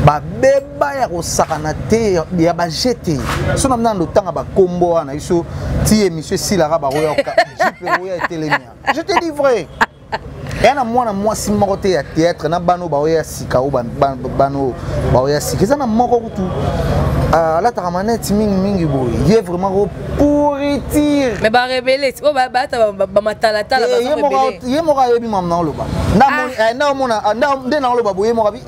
ba beba ya kosakana te ya ba jeté so namna ndotanga ba kombo wana iso ti monsieur Silara ba roya jipe roya telemia je te dis vrai et na moi si moko te ya théâtre na bano ba roya sika o bano ba roya sika ça na moko kutu la tamanette mingi boy il est vraiment pourritir mais ba rebelle o ba matala tala ba rebelle ye moko yebi mamna loba na mona loba boye moko bi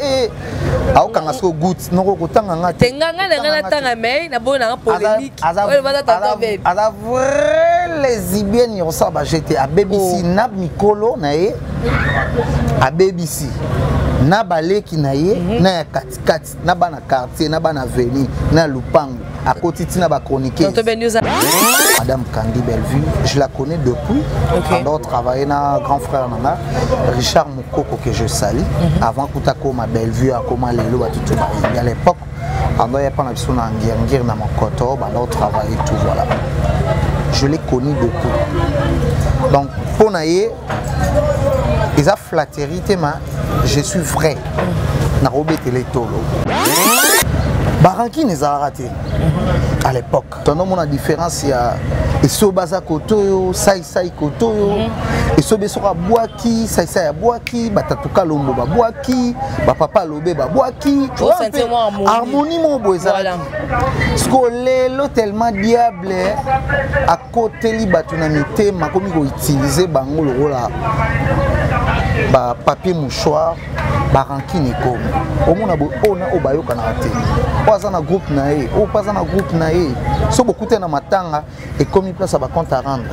aokanga siko good noko kotanga ngati tenganga na tanga mais na bona polémique o ba tata bebe ala vrai lesbienne yo sa ba jeté a BBC na mikolo na ye a BBC na baleki na ye na ya katikati na bana quartier na bana avenue na lupango à côté de la chronique. Madame Candy Bellevue, je la connais depuis. Pendant travailler dans grand frère Nana, Richard Moukoko que je salue. Avant que ma Bellevue à comment les lois tout à l'époque, pendant il y a pas d'habitude en guerre dans mon coteau, pendant travailler tout voilà. Je l'ai connu depuis. Donc pour naïe, ils ont flatterie, mais je suis vrai. Na robé télétolo. Baranki n'est pas raté à l'époque. Ton nom a différence il y a Esobaza Kotoyo, Saïsaï Kotoyo, Esobesora Boaki, Saïsaï Boaki, Batatuka Lombo Boaki, Papa Lobé Boaki. Tu vois harmonie mon boisa. Scolelo tellement diable à côté li batunamité ma comme il utiliser bango le rôle ba papier mouchoir baranki ni comme au monde on a bayo kana te pas na groupe nae ou pas na groupe nae so beaucoup na matanga et comme il place à ba compte à rendre.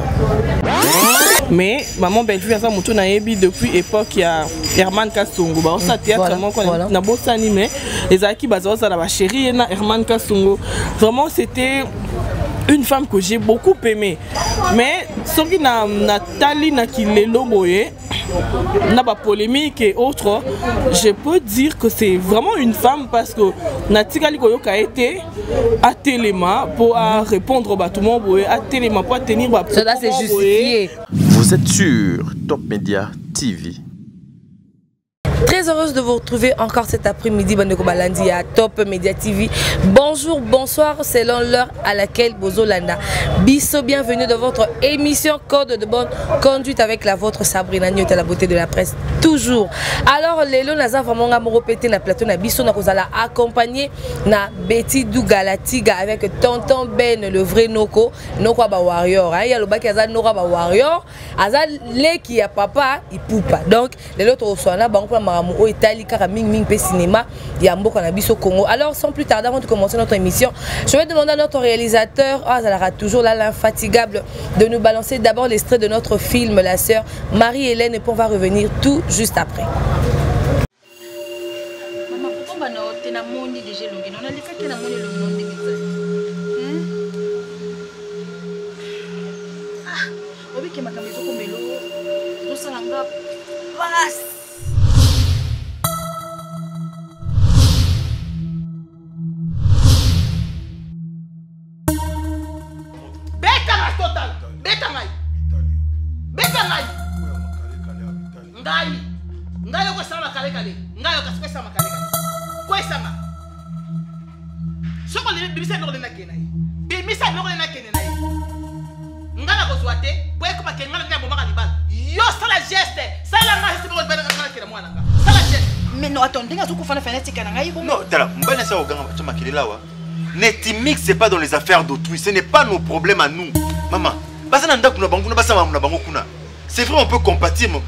Mais maman Bellevue a ça mutu na yebi depuis époque il y a Herman Kasongo ba ça théâtre vraiment na bossa animé les aki bazo ça la chérie na Herman Kasongo vraiment c'était une femme que j'ai beaucoup aimée. Mais ce qui n'a tali na kilelo boye n'a pas polémique et autres, je peux dire que c'est vraiment une femme parce que Natikali Koyoka a été à Téléma pour répondre au bâtiment boye à Téléma pour tenir ba. Cela c'est justifié. Vous êtes sur Top Media TV. Très heureuse de vous retrouver encore cet après-midi Bandeko Balandi à Top Media TV. Bonjour, bonsoir, selon l'heure à laquelle Bozolanda. Bisso, bienvenue dans votre émission Code de bonne conduite avec la vôtre Sabrina Niote à la beauté de la presse. Toujours. Alors, Lelo Naza vraiment amoureux pété na plateau na Bisso na kozala accompagné na Betty Dougalatiga avec Tonton Ben le vrai Noko, Noko ba warrior. Il y a le baki aza Noko ba warrior, aza leki ya papa, il poupa. Donc, Lelo to soana ba au Italie, car Ming Pe Cinéma, il y a un beau cannabis au Congo. Alors, sans plus tarder, avant de commencer notre émission, je vais demander à notre réalisateur, toujours là, l'infatigable, de nous balancer d'abord l'extrait de notre film, La Sœur Marie-Hélène, et puis on va revenir tout juste après. Maman, pourquoi tu as monté déjà le on a dit que tu as monté le monde ah, oui, que ma caméra comme l'eau, tout ça l'anga passe. Ngayo kwa sama kale kale ngayo kaspe sama kale kale kwa sama soko le bimisa no le na kena bimisa no le na kena na ngala ko swate boye ko makenga na bomaka libala yo sala geste sala nga hisi bo bana kana kena mwana nga sala geste mais non attends ndinga zuko fana fana tikana ngai bo non tala mbana sa oganga chama kilelawa netimix c'est pas dans les affaires d'autrui ce n'est pas nos problèmes à nous maman basa na ndakuna bangu na basa na bangu kuna c'est vrai on peut compatir mais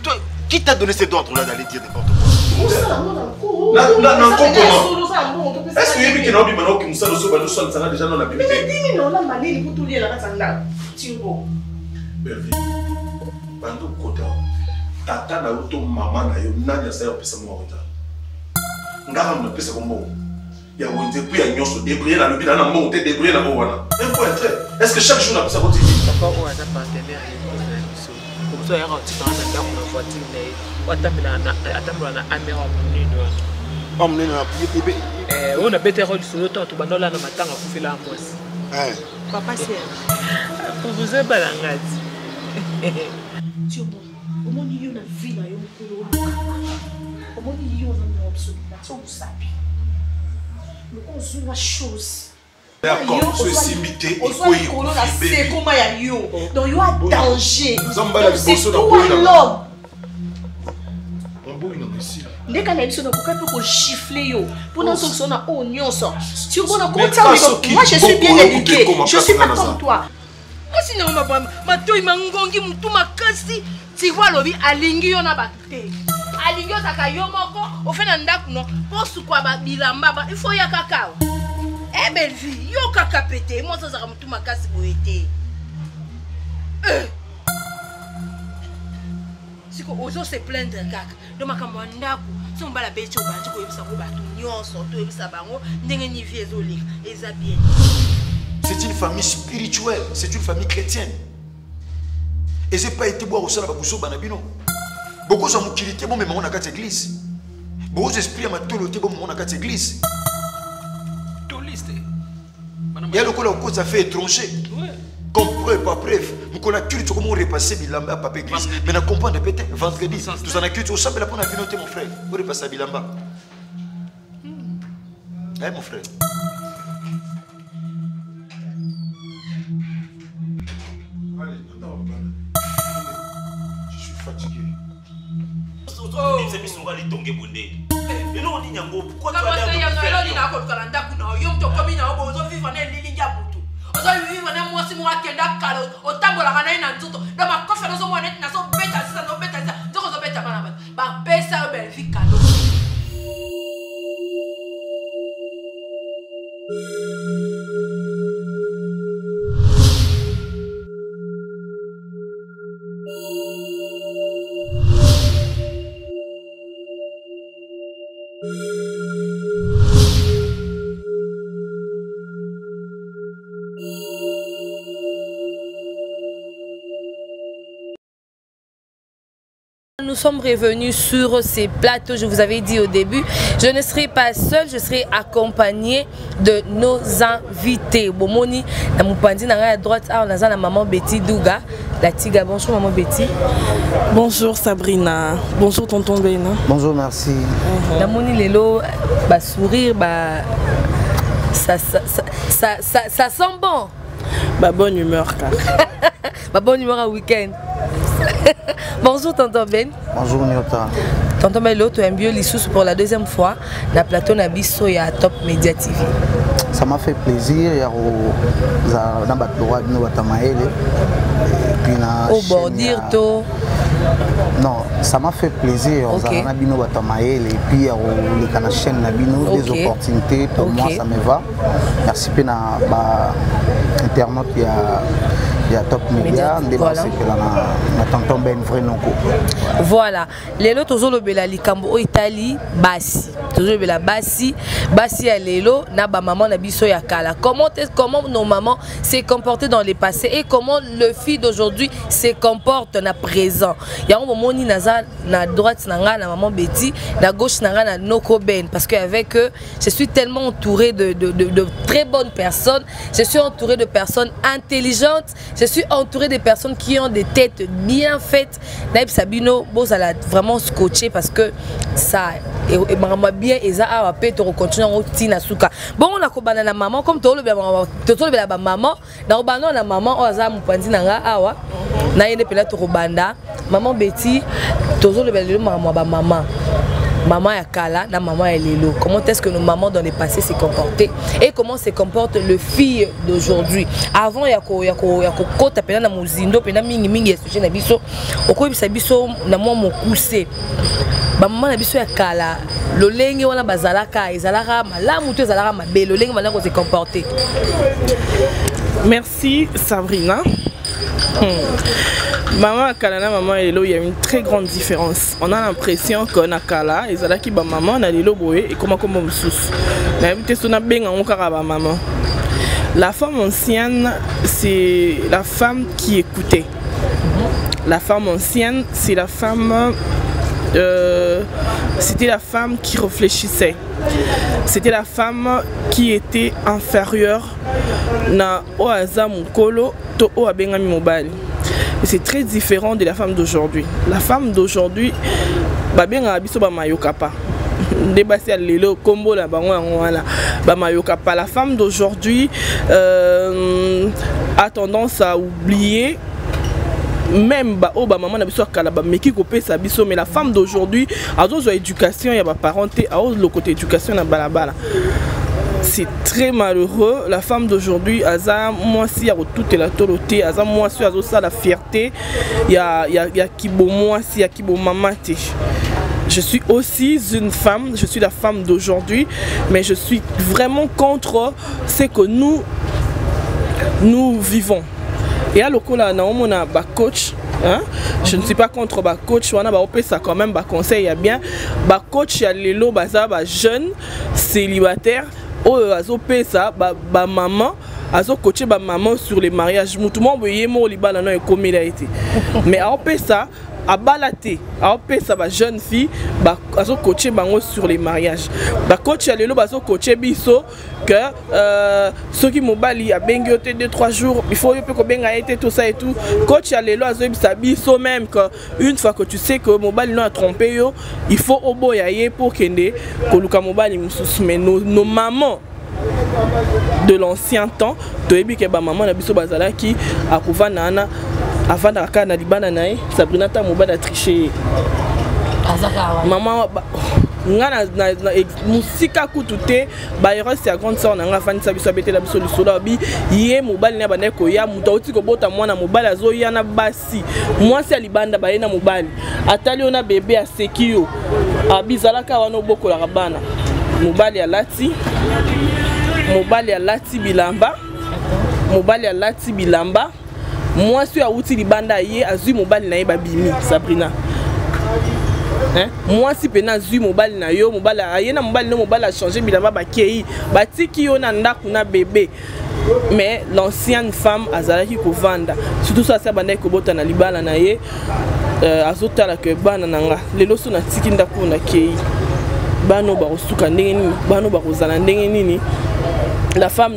toi qui t'a donné cet ordre-là d'aller dire n'importe quoi? Non, comment? Est-ce que tu as dit que nous sommes déjà dans la Bible? Mais 10 000 ans, il faut tout lire là. Bellevue, Bando Kota, Tata na uto maman na yo nani sa yo pesa mo rota. Ngara mo pesa ko mo. Ya wonde puis ya nyonso débrouiller na lobi na monter débrouiller na mo wana. Est-ce que chaque jour na pesa ko ti? Papa on a partenaire. So ya ngati kana ndamu na voiture ne watambila na amera munino na pipe on a better rôle sur le temps to banola na matanga kufila ambosi papa c'est vous êtes balangati tu au monde yo na vie na yo ko omoni yo na option na so sapi on a la chose. D'accord, ceci mité, on soit c'est comment il y a donc il y a danger. C'est toi l'homme. Dès qu'on a une sonne, on peut chiffler yo. Pour nous on a oignon ça. Sur bon moi je suis bien éduqué. Je suis pas comme toi. Moi sinon ma toi mangongi mutu makasi. Tu vois lobi alingi yo na baté. Alingi ça ka yo moko au fait na ndaku no. Pour ce quoi ba bilamba il faut ya kakao. Eh belle vie, yo kaka pété, moi ça sera mutu makasi boité. Si ko ozo se plaindre kaka. Donc makambo ndaku, si on ba la bête au banjo ko yebisa ko batu nyonso, to yebisa bango ndenge ni vie ezolika, eza bien. C'est une famille spirituelle, c'est une famille chrétienne. Et c'est pas été boire au sala babuso banabino. Beaucoup sont mukilité bon mais on a quatre églises. Beaucoup esprits à ma toloté bon on a quatre églises. Il y a le coup là ça fait étranger. Comme preuve, pas preuve. Nous connaissons culte comment on repasser Bilamba à Papa Église. Mais nous comprenons peut-être vendredi. Nous en avons culte au samedi là pour nous noter mon frère. On repasse à Bilamba. Eh mon frère. Je suis fatigué. Pourquoi tu as l'air Nous sommes revenus sur ces plateaux, je vous avais dit au début, je ne serai pas seule, je serai accompagnée de nos invités. Bomoni, na mupandi na à droite, on a la maman Betty Douga, la Tiga. Bonjour maman Betty. Bonjour Sabrina. Bonjour tonton Ben. Bonjour, merci. La moni lelo, bah sourire, bah ça sent bon. Bah bonne humeur car. Bah bonne humeur à week-end. Bonjour tonton Ben. Bonjour Nyota. Tonton Ben, l'autre un bio lissous pour la deuxième fois. La plateau Nabiso et à Top Media TV. Ça m'a fait plaisir. Il y a dans Batloa, nous au bordir to. Non, ça m'a fait plaisir. Okay. Et puis la chaîne Nabino, des opportunités pour moi ça me va. Merci pour l'internaute qui a Top Media, voilà. Voilà. Lelo tozo lobela likambo o Italie basi. Tozo lobela basi ya lelo na ba maman na biso ya kala. Comment nos mamans s'est comportées dans le passé et comment le fille d'aujourd'hui se comporte na présent. Ya on moni naza na droite nanga na maman Betty, na gauche nanga na Noko Ben parce que avec eux, je suis tellement entourée de très bonnes personnes. Je suis entourée de personnes intelligentes. Je suis entouré de personnes qui ont des têtes bien faites. Naïb Sabino, vous allez vraiment scotcher parce que ça et bien et ça a peut te continuer en tina suka. Bon on a kobana na maman comme tolo la maman na obano na maman o za mupandi nanga awa na yene pela to kobanda maman Betty tozo le belo maman maman ya kala na maman ya lelo. Comment est-ce que nos mamans dans le passé se comportaient et comment se comporte le fille d'aujourd'hui. Avant yako kota pena na muzindo pena mingi sujet na biso okoyebisa biso na mwa mokuse ba maman na biso ya kala lolenge wana bazalaka ezalaka malamu to ezalaka mabe lolenge malako se comporter. Merci Sabrina. Maman Kala, maman Elo, il y a une très grande différence. On a l'impression qu'on a Kala, et ça qui ba maman na Elo boé et comment on sous. Mais tu sais on a bien en caraba maman. La femme ancienne, c'est la femme qui écoutait. La femme ancienne, c'est la femme c'était la femme qui réfléchissait. C'était la femme qui était inférieure na oaza mukolo to oabengami mobile. C'est très différent de la femme d'aujourd'hui. La femme d'aujourd'hui, ba benga biso ba mayokapa. débattre le combo là mayoka pas la femme d'aujourd'hui a tendance à oublier même maman na biso kala ba meki ko pesa biso, mais la femme d'aujourd'hui a besoin d'éducation, il y a ba parenté a le côté éducation na balabala. C'est très malheureux. La femme d'aujourd'hui, moi si a tout est la toloté, moi si a ça la fierté, il y a kibo moi si a kibo mamate. Je suis aussi une femme, je suis la femme d'aujourd'hui, mais je suis vraiment contre ce que nous vivons. Et à l'okola na on a ba coach, hein? Je ne suis pas contre ba coach, on a ba ça quand même ba conseil ya bien. Ba coach ya lelo baza ba jeune célibataire o azo pesa ba maman azo coacher ba maman sur les mariages. Mutumo boye mo libala na ekomi la été. Mais a ça à balater a ça ba jeune fille ba azo coacher bango sur les mariages. Ba coach ya lelo bazo coacher biso que ceux qui mobali a bengi 2-3 jours, il faut que benga été tout ça et tout. Coach ya lelo azo bisa biso même que une fois que tu sais que mobali non a trompé yo, il faut oboyaye pour kende ko luka mobali mususu. Mais nos mamans de l'ancien temps, toyebi ke ba maman na biso bazala ki akuva nana avant d'aka na libana nae Sabrina ta mobali a triché. Maman ngana na musika kutute ba erreur c'est à grande sœur na nga fani sa biso bete la biso lisolo bi ye mobali na bana ko ya muta oti ko bota mwana mobali azo ya na basi moi c'est libanda ba ye na mobali atali ona bébé a sekio abizala ka wana bokola rabana mobali ya lati bilamba mobali ya lati bilamba moi suis auti libanda ye azui mobali na ye babimi Sabrina. Hein? Moi si pena zui mobile na yo mobile ayena mobile no mobile a changé bilamba ba kei batiki yo na ndako na bébé, mais l'ancienne femme azalaki ko vanda surtout ça ça banda ko bota na libala na ye azotala ke bana nanga lelo so na tiki ndako na kei bano ba osuka ndenge nini bano ba kozala ndenge nini. La femme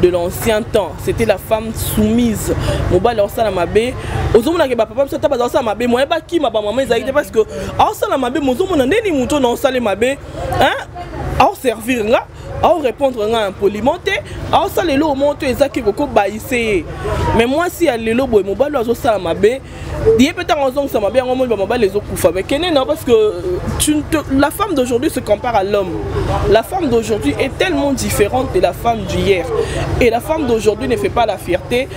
de l'ancien temps, c'était la femme soumise. Mobile alors ça la mabe. Ozomona ke ba papa so ta ba ça mabe moi ba ki ma ba maman ezali parce que alors ça la mabe mozomona ndeni muto na ça le mabe hein à servir là à répondre là impolimenté à ça le lo monto ezaki koko ba essayer. Mais moi si à lelo boy mobile alors ça mabe il peut-être en zone ça mabe en mobile mobile les okufa mais kene non parce que la femme d'aujourd'hui se compare à l'homme. La femme d'aujourd'hui est tellement différente de la femme d'hier. Et la femme d'aujourd'hui ne fait pas la fierté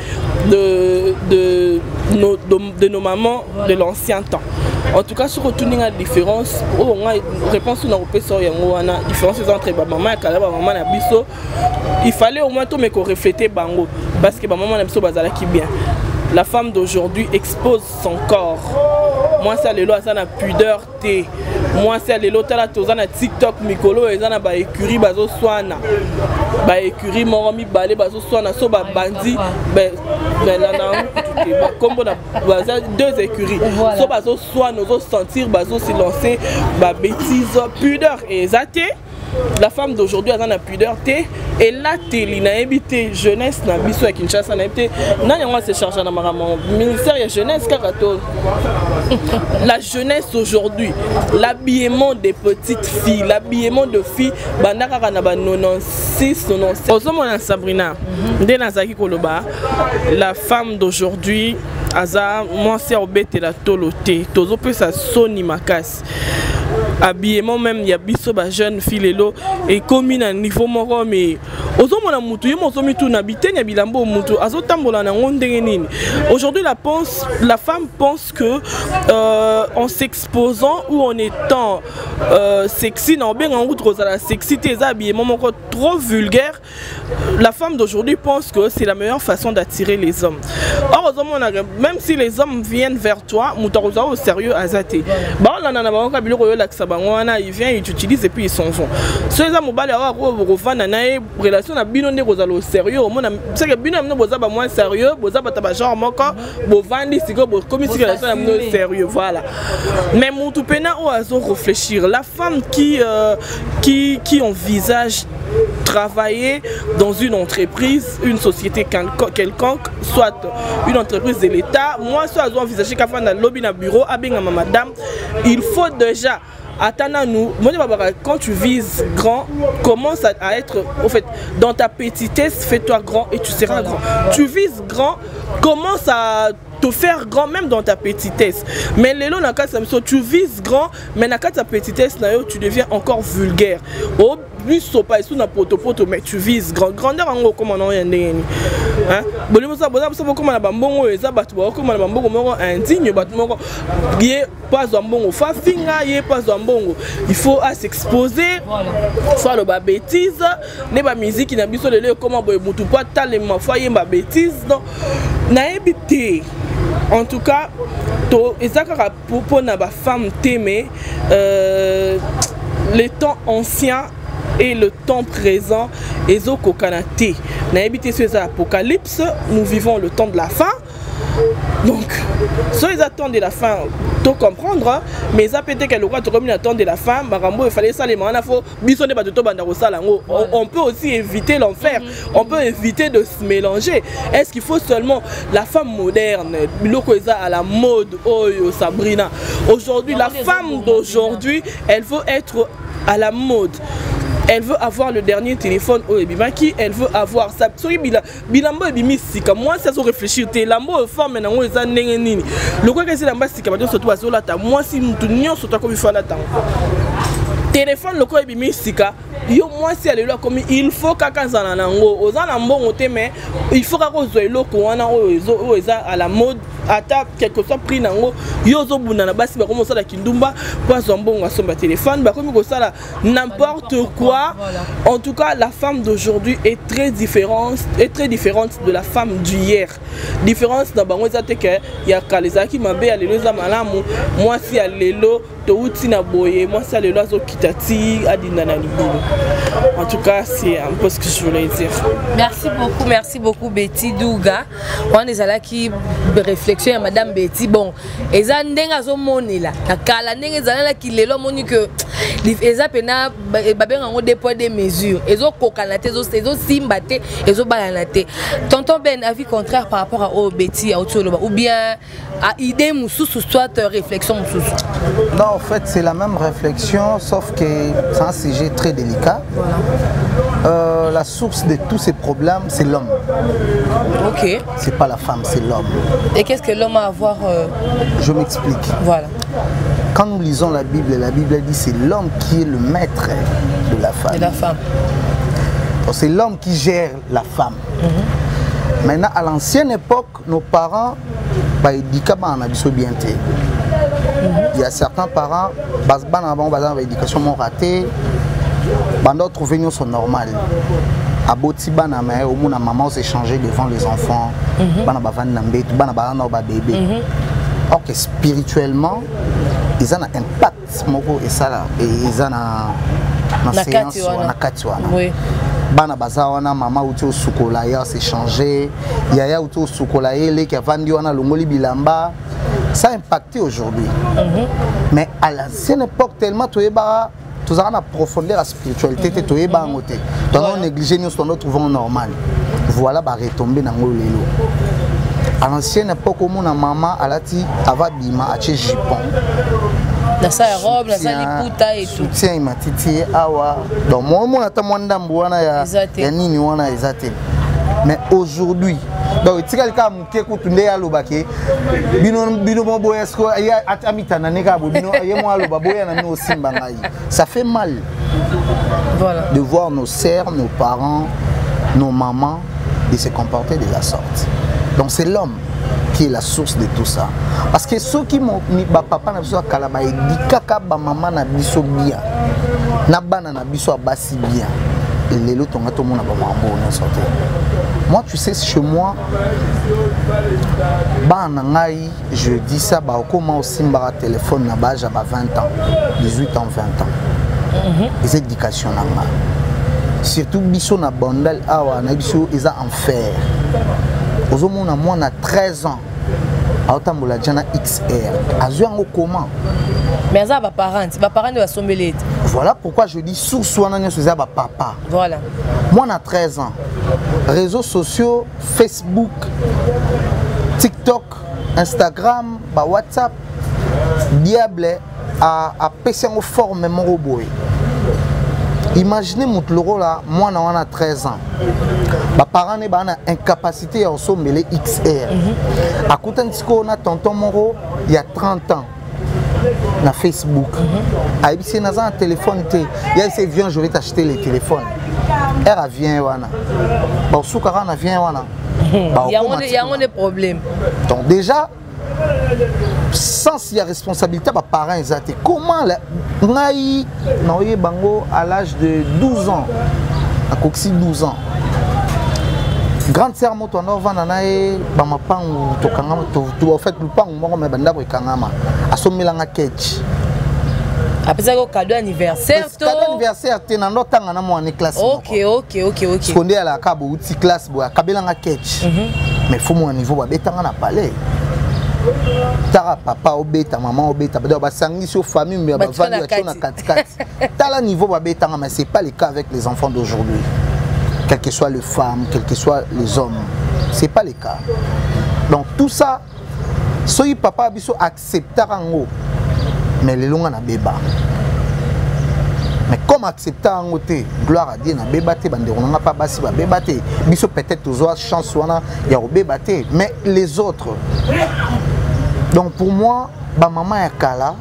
de nos mamans de l'ancien temps. En tout cas, sur retourner la différence, on a réponse sur la différence entre maman et maman et biso. Il fallait au moins tout me refléter bango parce que maman et biso bazala qui bien. La femme d'aujourd'hui expose son corps. Moi c'est les lois ça na pudeur té. Moi c'est les lois là toza na TikTok mikolo et ça na ba écurie bazo swana. Ba écurie moromi balé bazo swana so ba bandi ben là combo na deux écuries. So bazo swana zo sentir bazo se lancer ba bêtise pudeur et zaté. La femme d'aujourd'hui a la pudeur et là télé na habité jeunesse na biso à Kinshasa na habité na yango se charge na marama ministère de jeunesse kakato. La jeunesse aujourd'hui, l'habillement des petites filles, l'habillement de filles bandaka na ba 96 97 ozomona Sabrina ndena zaki koloba la femme d'aujourd'hui aza moi c'est obete la toloté tozo pe sa soni makasi habillement même il y a biso ba jeune fille lelo et comme na niveau moko mais ozomona mutu yemo zomi tu na bitenya bilambo mutu azotambola na ndenge nini. Aujourd'hui la femme pense que en s'exposant ou en étant sexy na bien en route la sexité des habillements moko trop vulgaire, la femme d'aujourd'hui pense que c'est la meilleure façon d'attirer les hommes. Or même si les hommes viennent vers toi mutu au sérieux azate ba la na ba biloko yo la il vient, il t'utilise et puis ils s'en vont. Si les hommes ont relation à bino ne au sérieux, c'est que bino ne boza ba moins sérieux, boza ba taba genre moko, bo vandi siko bo comme si relation à sérieux, voilà. Mais mon tout pena au azo réfléchir. La femme qui envisage travailler dans une entreprise, une société quelconque, soit une entreprise de l'État, moi soit envisager qu'à faire dans le lobby na bureau, à bien madame, il faut déjà attends nous, quand tu vises grand, commence à être, au fait, dans ta petitesse, fais-toi grand et tu seras grand. Tu vises grand, commence à te faire grand même dans ta petitesse. Mais les lots, tu vises grand, mais dans ta petitesse, tu deviens encore vulgaire. Oh, plus so pas sous na poto mais tu vises grand. Grandeur en comme on a ndenge. Hein? Bolimo ça comme na bambongo eza batu ba comme na bambongo moko indigne batu moko. Yé pas zambongo fa finga yé pas zambongo. Il faut à s'exposer. Soit le ba bêtise, ne ba musique na biso lelo comment boy mutu pas talema fa yé ba bêtise donc na ebité. En tout cas, pour na ba femme t'aimer les temps anciens et le temps présent ezo kokanate. Na ebité sur apocalypse, nous vivons le temps de la fin. Donc, soit ils attendent de la fin, tout comprendre, mais ça peut être que le roi attend de la fin, il fallait ça les mains, on peut aussi éviter l'enfer, on peut éviter de se mélanger. Est-ce qu'il faut seulement la femme moderne, à la mode, Sabrina? Aujourd'hui, la femme d'aujourd'hui, elle veut être à la mode. Elle veut avoir le dernier téléphone au Ebimaki, elle veut avoir ça. Bilambo Ebimisika, moi ça se réfléchir, Lambo femme maintenant ils ont nini. Le quoi que c'est lamba sika, surtout à Zolata, moi si nous tenions surtout comme il faut l'attendre. Téléphone le quoi Ebimisika, yo moi si elle est là comme il faut qu'à Zananango, aux Anambo mais il faut qu'à Zoelo qu'on a à la mode. Ata quelque soit pris nango yozo bunana basi ba comme ça la kindumba pas zombongo à son téléphone ba comme ça là n'importe quoi. En tout cas la femme d'aujourd'hui est très différente de la femme d'hier. Différence dans bango za te que ya kaleza ki mabe ya lelo za malamu moi si ya lelo to uti na boye moi si ya lelo zo kitati adina na libulu. En tout cas c'est un peu ce que je voulais dire. Merci beaucoup Betty Douga. On est là qui réfléchit à Madame Betty. Bon, eza ndenga zo monela. Kala ndenga zala ki lelo moni que eza pena babenga ngo des poids des mesures. Ezo kokanate ezo simbate ezo balanate. Tonton Ben avis contraire par rapport à Betty à Otoloba ou bien à idée mususu soit réflexion mususu. Non, en fait, c'est la même réflexion sauf que c'est un sujet très délicat. Voilà. La source de tous ces problèmes, c'est l'homme. Ok. C'est pas la femme, c'est l'homme. Et qu'est-ce que l'homme a à voir Je m'explique. Voilà. Quand nous lisons la Bible dit c'est l'homme qui est le maître de la femme. De la femme. C'est l'homme qui gère la femme. Maintenant, à l'ancienne époque, nos parents, il y a certains parents, l'éducation m'ont raté. D'autres venues sont normales. À Botiba, maman s'échangeait devant les enfants. Or que spirituellement, ils ont un impact. Ils ont un séance. Oui. Bana bazawana mama uti osukola ya s'échanger yaya uti osukola ele qui a vendu wana longoli bilamba ça a impacté aujourd'hui. Mais à l'ancienne époque tellement toyeba tous en profondeur la spiritualité toyeba ngote donc on négligé nous nous trouvons normal voilà ba retomber na ngolelo à l'ancienne époque au mon maman alati ava bima ache jupon dans sa robe, dans sa liputa et tout. Soutien il m'a titillé awa. Donc moi mon ata mwanda mbwana ya nini wana ezate. Mais aujourd'hui, donc si quelqu'un muke kutunde ya lobake bino boya sko ya amitana neka bo bino yemo aloba boya na no simba ngai. Ça fait mal. Voilà. De voir nos sœurs, nos parents, nos mamans de se comporter de la sorte. Donc c'est l'homme qui est la source de tout ça. Parce que ceux qui m'ont mis papa na biso kalaba edikaka ba maman na biso bien. Na bana na biso abasi bien. Lelo tonga to mona ba mambo na sorte. Moi tu sais chez moi bana ngai je dis ça ba comment aussi mbara téléphone na ba ja ba 20 ans, 18 ans, 20 ans. Les éducations na ma. Surtout biso na bandal awa na biso eza enfer. Ozomona moi na 13 ans. Aotambola jana XR. Azuango comment? Mais ça va parents de la sommelier. Voilà pourquoi je dis sous soin na ça papa. Voilà. Moi na 13 ans. Réseaux sociaux, Facebook, TikTok, Instagram, WhatsApp, diable a pèsé en forme mon robot. Imaginez mon là, moi on a 13 ans. Mes parents ont incapacité à assommer XR. À côté de on a tonton Moro il y a 30 ans. Na Facebook. Il y a un téléphone. Il y a viens, je vais t'acheter les téléphones. Elle vient wana. Bon, soukara na vient wana. Il y a des problèmes. Donc déjà, sans y a responsabilité, mes parents ils ont été. Comment Naï, Naoye Bango à l'âge de 12 ans, à Coxy 12 ans. Grande sœur Motono Vananae, Bamapang, Tokangama, en fait, le pan, moi, mais Bandabo et Kangama, à son mélange à Ketch. Après ça, cadeau anniversaire. Cadeau anniversaire, tu n'as pas de classe. Ok. Ce qu'on dit à la cabo, outil classe, Kabelanga Ketch. Mais il faut mon niveau, Bétanga n'a pas l'air. Tara papa obeta maman obeta ba sangi sur famille mais ba vendre na 4-4 tala niveau ba betanga mais c'est pas le cas avec les enfants d'aujourd'hui, quelles que soient les femmes, quels que soient les hommes, c'est pas le cas. Donc tout ça soyi papa biso acceptera ngo mais les longa na beba mais comme accepter en côté gloire à Dieu na beba te bande on n'a pas basi ba beba te biso peut-être toujours chance wana ya beba te mais les autres. Donc pour moi, ma maman est kala,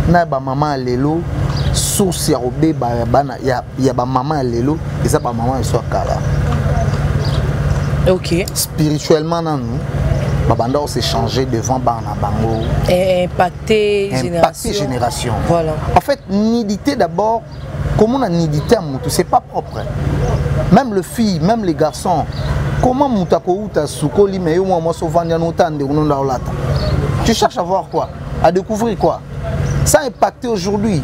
na ba maman lelo, source ya obé ba ya ba maman lelo, et ça ba maman soit kala. Ok. Spirituellement non, ba banda on s'est changé devant bana bango. Et impacté génération. Voilà. En fait, nudité d'abord, comment on a nudité à moutou, c'est pas propre. Même les filles, même les garçons, comment moutako uta soukoli mais yo moi souvent ya notande on a olata. Tu cherches à voir quoi? À découvrir quoi? Ça a impacté aujourd'hui.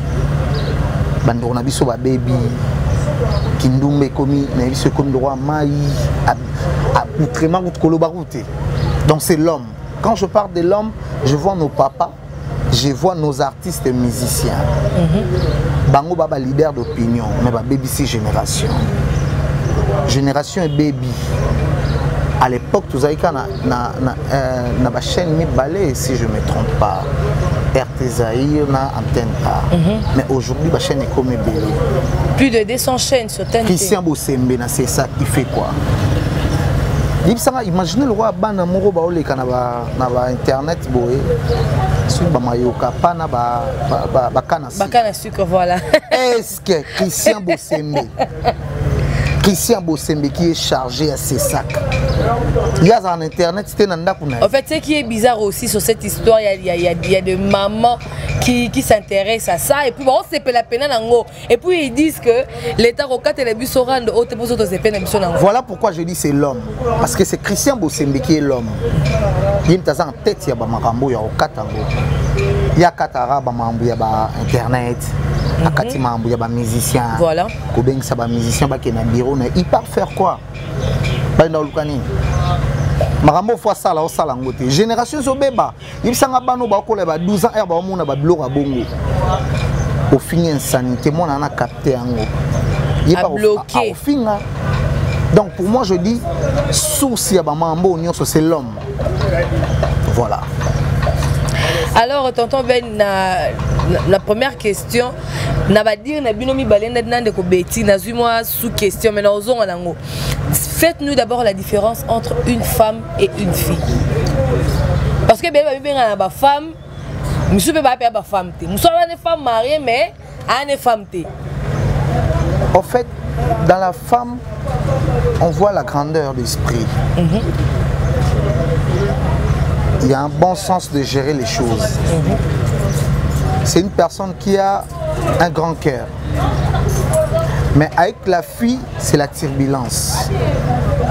On a vu sur baby, Kindoumbe commis, on a vu ce comme droit Maï, à Outrement ou Kolobaroute. Donc c'est l'homme. Quand je parle de l'homme, je vois nos papas, je vois nos artistes et musiciens. Bango Baba leader d'opinion, mais baby c'est génération. Génération et baby. À l'époque, tout ça, na ba chaîne mi balai, si je ne me trompe pas. RT Zahir na antenne A. Mais aujourd'hui, la chaîne est comme belé. Plus de 200 chaînes sur TNT. Christian Bossembe, c'est ça qui fait quoi? Imaginez le roi Bana Moro Baole quand na internet boé. Sur Bamayoka, pas na ba canasi. Bakana sucre, voilà. Est-ce que Christian Bossembe Christian Bossembe qui est chargé à ses sacs. Il y a en internet, c'était Nanda Kuna. En fait, ce qui est bizarre aussi sur cette histoire, il y a des mamans qui s'intéressent à ça. Et puis, bon, c'est la peine en haut. Et puis, ils disent que l'État rocat et les bus au rang de haute pour autres peine en haut. Voilà pourquoi je dis c'est l'homme. Parce que c'est Christian Bossembe qui est l'homme. Il y a en tête, il y a Bamarambo, il y a Okatango. Il y a Katara, Bamambo, il y a internet. Akatima, il y a des musiciens. Voilà. Kobeng, ça va musicien, qui est dans le bureau. Il part faire quoi? Dans le canin. Marambo fois ça là, ça là ngote. Génération Zobeba. Il s'en a bano ba ko leba 12 ans et ba mona ba biloko bongo. Au fin insanité, moi on a capté ango. Il est pas bloqué. Au fin. Donc pour moi je dis source ya ba mambo nyonso c'est l'homme. Voilà. Alors, tonton Ben, la première question, na ba dire na binomi balenda nande ko beti na zui moi sous question mais na ozonga nango. Faites-nous d'abord la différence entre une femme et une fille. Parce que ben ba femme, monsieur peut pas appeler ba femme té. Monsieur est une femme mariée mais une femme té. En fait, dans la femme, on voit la grandeur d'esprit. Il y a un bon sens de gérer les choses. C'est une personne qui a un grand cœur. Mais avec la fille, c'est la turbulence,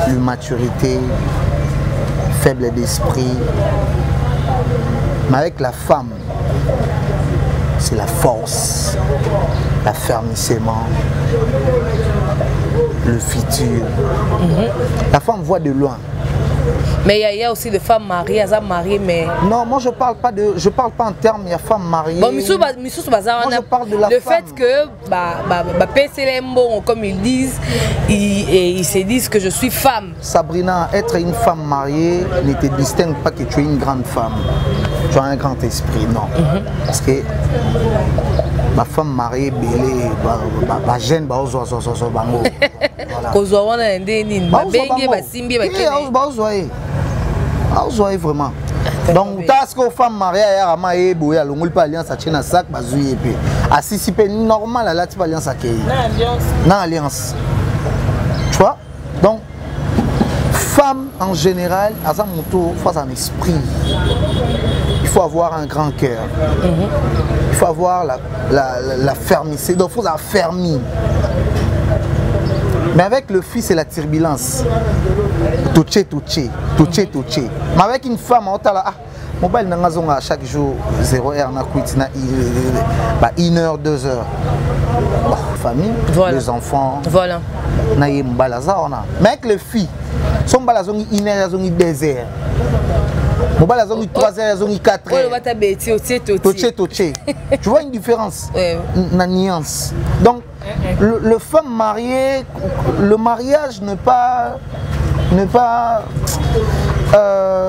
l'immaturité, faible d'esprit. Mais avec la femme, c'est la force, l'affermissement, le futur. La femme voit de loin. Mais il y a aussi des femmes mariées, mais... Non, moi je parle pas en termes de femmes mariées. Bon, je parle de la femme. Le fait que, PCLMBO, comme ils disent, ils se disent que je suis femme. Sabrina, être une femme mariée ne te distingue pas que tu es une grande femme. tu as un grand esprit, non. Parce que ma femme mariée, belé, ma jeune, bango. Vraiment. Donc, parce que femme mariée, il y a une alliance à China, sac, c'est normal, là, tu peux alliance à qui? Non, alliance. Tu vois? Donc, femme en général, à sa moto, il faut un esprit. Il faut avoir un grand cœur. Il faut avoir la fermité. Donc, il faut la fermer. Mais avec le fils, c'est la turbulence. Touché. Mais avec une femme, on a mobile à chaque jour 0 heure, 1 heure, 2 heures. Famille, voilà. Les enfants. Voilà. Mais avec le fils, son balazon 1 heure, 2 heures. Mon balazon 3 heures, 4 heures. Touché. Tu vois une différence? Une nuance. Donc, le femme mariée, le mariage n'est pas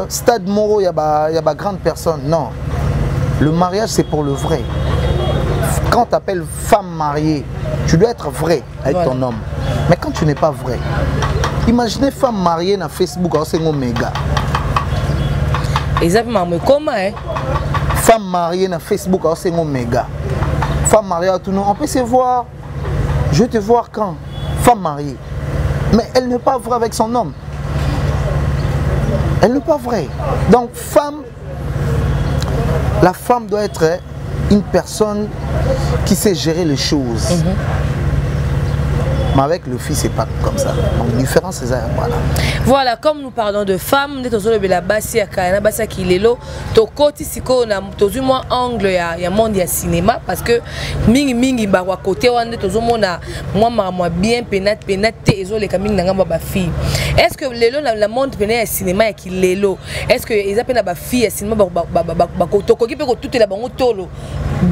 stade moraux, il y a pas grande personne. Non. Le mariage, c'est pour le vrai. Quand tu appelles femme mariée, tu dois être vrai avec ton homme. Mais quand tu n'es pas vrai, imaginez femme mariée dans Facebook, c'est un méga. Exactement, mais comment hein? Femme mariée dans Facebook, c'est un méga. Femme mariée, on peut se voir. Je vais te voir quand? Femme mariée. Mais elle n'est pas vraie avec son homme. Elle n'est pas vraie. Donc, la femme doit être une personne qui sait gérer les choses. Mais avec le fils, c'est pas comme ça. Donc, la différence, c'est ça. Voilà, comme nous parlons de femmes, nous avons la Bassia Kana, Bassia Kilelo, to côté si on a toujours moins angle, il y a monde de cinéma parce que mingi barwa côté on est toujours moi bien pénate et zo les camis n'anga ba fille. Est-ce que lelo la monde pénate cinéma et Kilelo? Est-ce que ils appellent ba fille cinéma ba côté qui peut tout la bango tolo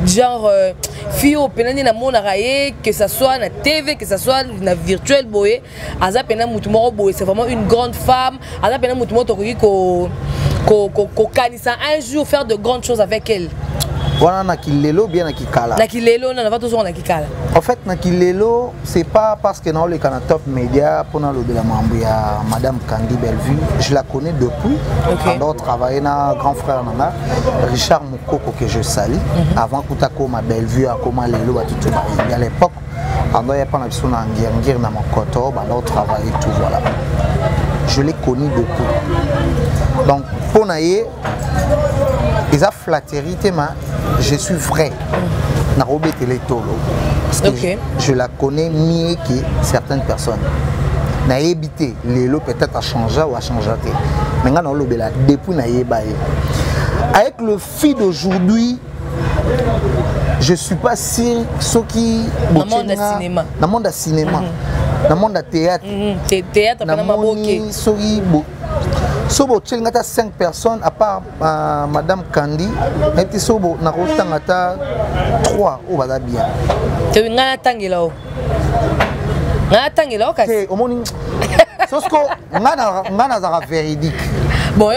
genre fille au pénate na monde raé que ça soit na TV que ça soit na virtuel boye aza pénate mutumoro boye c'est vraiment une grande femme aza pénate mutumoro tokoki ko kanisa un jour faire de grandes choses avec elle. Voilà, Nakilelo bien Nakikala. Nakilelo, on va toujours Nakikala. En fait, Nakilelo, c'est pas parce que dans le canal Top Média, pendant le de la Mambia, Madame Candy Bellevue, je la connais depuis. Pendant travailler dans grand frère Nana, Richard Moukoko que je salue. Avant Koutako, ma Bellevue, à comment Lelo, à tout à l'époque, pendant il y a pas d'habitude en guerre dans mon coteau, pendant travailler tout voilà. Je l'ai connu depuis. Donc, pour Naye, ils ont flatterie, je suis vrai. Parce que je la connais mieux que certaines personnes. Naye habité, l'élo peut-être a changé ou a changé. Mais depuis Naye baye. Avec le fil d'aujourd'hui, je ne suis pas sûr ceux qui dans le monde du cinéma. Dans le monde du cinéma. Dans le monde du théâtre. Théâtre, dans le monde si vous avez 5 personnes, à part Madame Candy, et si vous avez 3, vous allez bien. Tu as tangelo. C'est véridique. Bon,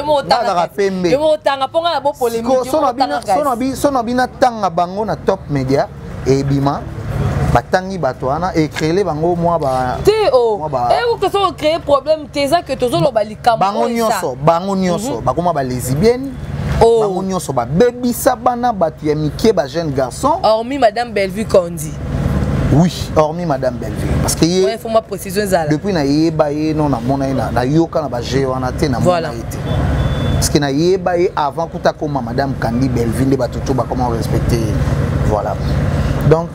Top Média et Bima. Batangi Batoana et créer les bango moi ba Théo et que ça créer problème teza que tozo lo balikam bango nyonso ba koma ba lesbienne bango nyonso ba baby sabana batu ya mike ba jeune garçon hormis Madame Bellevue Kondi. Oui, hormis Madame Bellevue parce que il faut ma précision ça depuis na yeba ye non na mona na yoka na ba jewana te na mona été parce que na yeba ye avant kuta koma Madame Candy Bellevue les batuto ba comment respecter voilà. Donc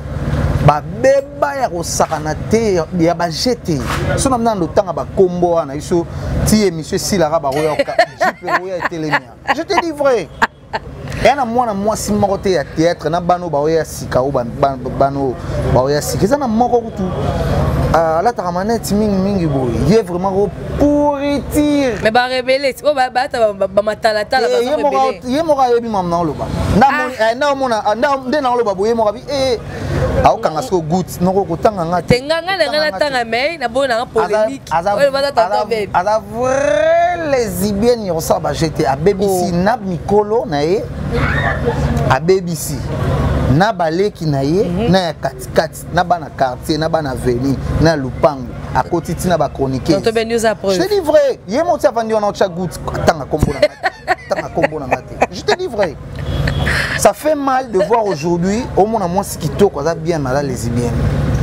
ba beba ya kosakana te ya ba jeté so na mnando tanga ba kombo wana iso ti émission silara ba roya jipe roya télémia je te dis vrai et na moi si moko te ya théâtre na bano ba roya sika o bano ba roya sika ça na moko kutu la taramanette mingi boy il est vraiment pourritir mais ba révéler o ba matala tala ba révéler ye moko yebi mamna loba na mona nde na loba boye moko bi aokanga so good noko kotanga ngate tenganga na tanga mais na bona polémique aza vrai lesbienne yosa ba j'étais à BBC na mikolo na ye à BBC na baleki na ye na ya katikati na bana quartier na bana avenue na lupango à côté tina ba chroniquer je te dis vrai yé mon tia vandi on a cha goût tanga kombo na ngate je te dis vrai ça fait mal de voir aujourd'hui au monde à moi ce qui toque ça bien mal lesbienne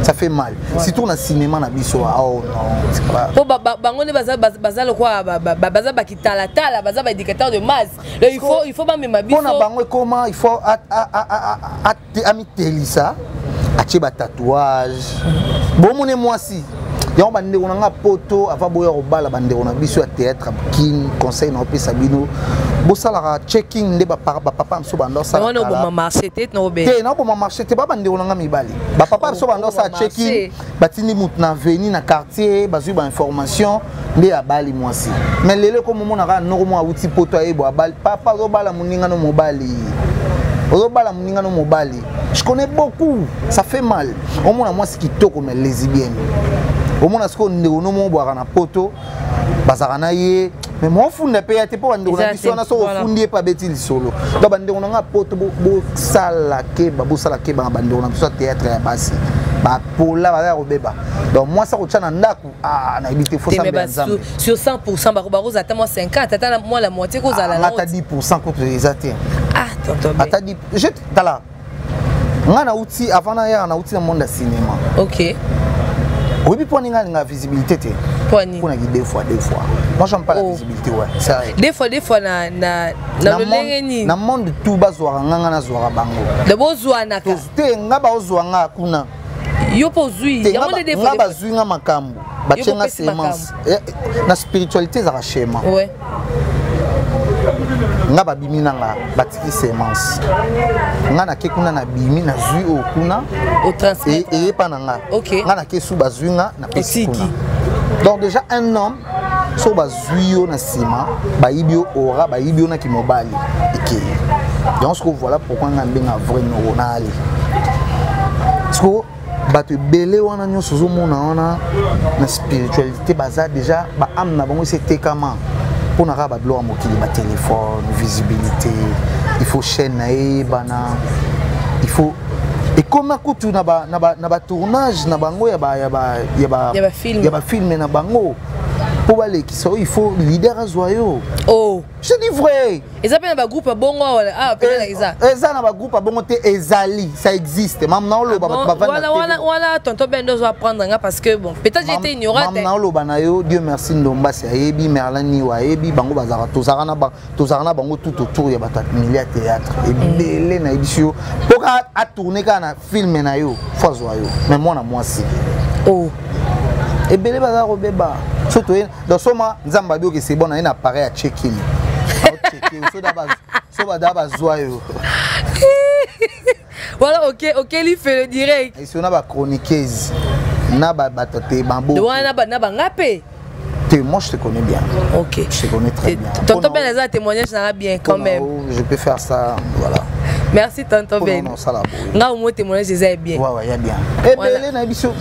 ça fait mal surtout dans le cinéma na biso oh non c'est pas po bango ne baza le quoi baza bakitala tala baza ba éducateur de masse il faut ba mema biso pona bango comment il faut amiteli ça atie ba tatouage bon mon moi si yango bande on nga poto avant boya robala bande on a biso à théâtre kin conseil na opesa bino bosala checking nde ba papa mso bando ça on a bon marché tête no be te na bon marché te ba bande on nga mibali ba papa mso bando ça checking batini mut na veni na quartier bazui ba information nde ya bali mwasi mais lele ko momo na no mo awuti poto ayebo abali papa zo bala muninga no mobali Robala muninga no mobali je connais beaucoup ça fait mal au moins moi ce qui toko mais lesbienne au moins ce qu'on ne no boire na poto bazaka na ye mais moi funda pe ya te po bande na biso na so fundi pa beti lisolo to bande on nga poto bo sala ke ba bande on biso théâtre ya basi ba pola ba robeba donc moi ça ko tchana ndaku na ibité faut ça bien nzambe sur 100% ba roza ta moi 50 ata moi la moitié ko za la la ata 10% ko exact tonton ata 10 je tala ngana outil avant na ya na outil dans monde de cinéma OK oui puis pour la visibilité pour deux fois moi j'aime pas la visibilité ouais c'est des fois na le na monde tout bazwa nganga na zwa bango de bozwa na ka te ngaba ozwa nga kuna yo pozui ya monde des fois ngaba zwinga makambo bachenga semence na spiritualité za rachema ouais nga babimi nanga batiki semence nga na ke kuna na bimi na zui o kuna au transmettre et pas nanga nga na ke sou bazui nga na pesi kuna donc déjà un homme so bazui yo na sima baibio ora baibio na ki mobali ok donc ce que voilà pourquoi nga benga vrai neuronal so bato belé wana nyonso zo mona wana na spiritualité baza déjà ba am na bango c'est tekama pour na ba blo amokili ba téléphone visibilité il faut chaîne bana il faut et comment kutu na ba tournage na bango ya ba film na bango pour aller qui so il faut leader azoyo oh je dis vrai et ça peut ba groupe bongo ah peut-être ça na ba groupe bongo te ezali ça existe même na lo ba voilà tonton Bendo doit prendre parce que bon peut-être j'étais ignorante même na lo ba yo Dieu merci ndomba c'est ayebi merlani wa ayebi bango bazara tozarana bango tout autour ya bata milliard théâtre et belé na ebisio pour a tourner kana film na yo fozo yo mais moi na moi si oh et belé bazara robeba surtout dans soma nzamba bio que c'est bon na un appareil à check-in so daba zoyo voilà OK lui fait le direct et si on a ba chroniqueuse na ba batate bambo na ba ngapé moi je te connais bien OK je te connais très bien tonton Ben les témoignages ça va bien quand même je peux faire ça voilà merci tonton Ben nga au moins témoignage c'est bien ouais y a bien et belé na biso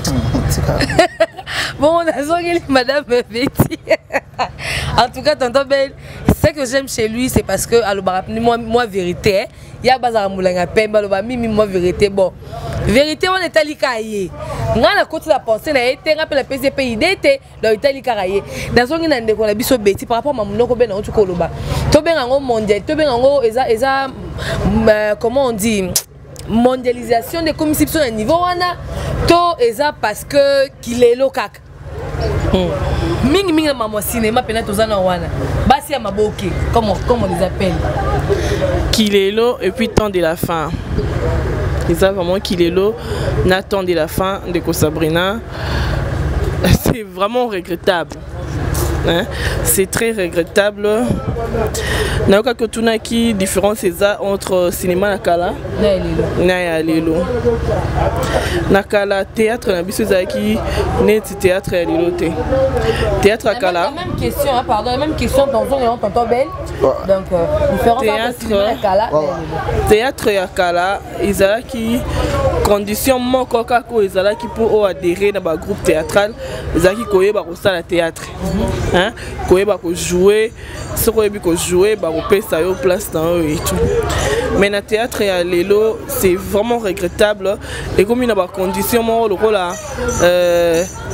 bon on a zongi madame Betty en tout cas tonton Ben ce que j'aime chez lui c'est parce que moi vérité il y a bazar moulanga pemba lo ba mimi moi vérité bon vérité on est allé cahier nga na côté la pensée na été rappel la PCP idée le itali karaye dans son ngina ndeko na biso Betty par rapport à monoko ben na otu koloba to ben ngo mondial to ben ngo eza comment on dit mondialisation des commissions à niveau wana to eza parce que qu'il est local mingi maman cinéma pena tozana wana basi ya maboke comme on les appelle Kilelo et puis temps de la fin ils savent vraiment Kilelo n'attend de la fin de Sabrina c'est vraiment regrettable hein? C'est très regrettable nayoka que tuna qui différence entre cinéma nakala na lelo nakala théâtre na biso zaki net théâtre ya lelo te théâtre akala même question hein, pardon la même question dans un tonton belle donc différence entre cinéma nakala théâtre ya kala ezalaki condition moko kako ezalaki pour adhérer dans ba groupe théâtral ezalaki koyeba kosala théâtre hein koyeba ko jouer soko yebi ko jouer ba kopesa yo place dans eux et tout mais na théâtre ya lelo c'est vraiment regrettable et comme na ba condition mo lokola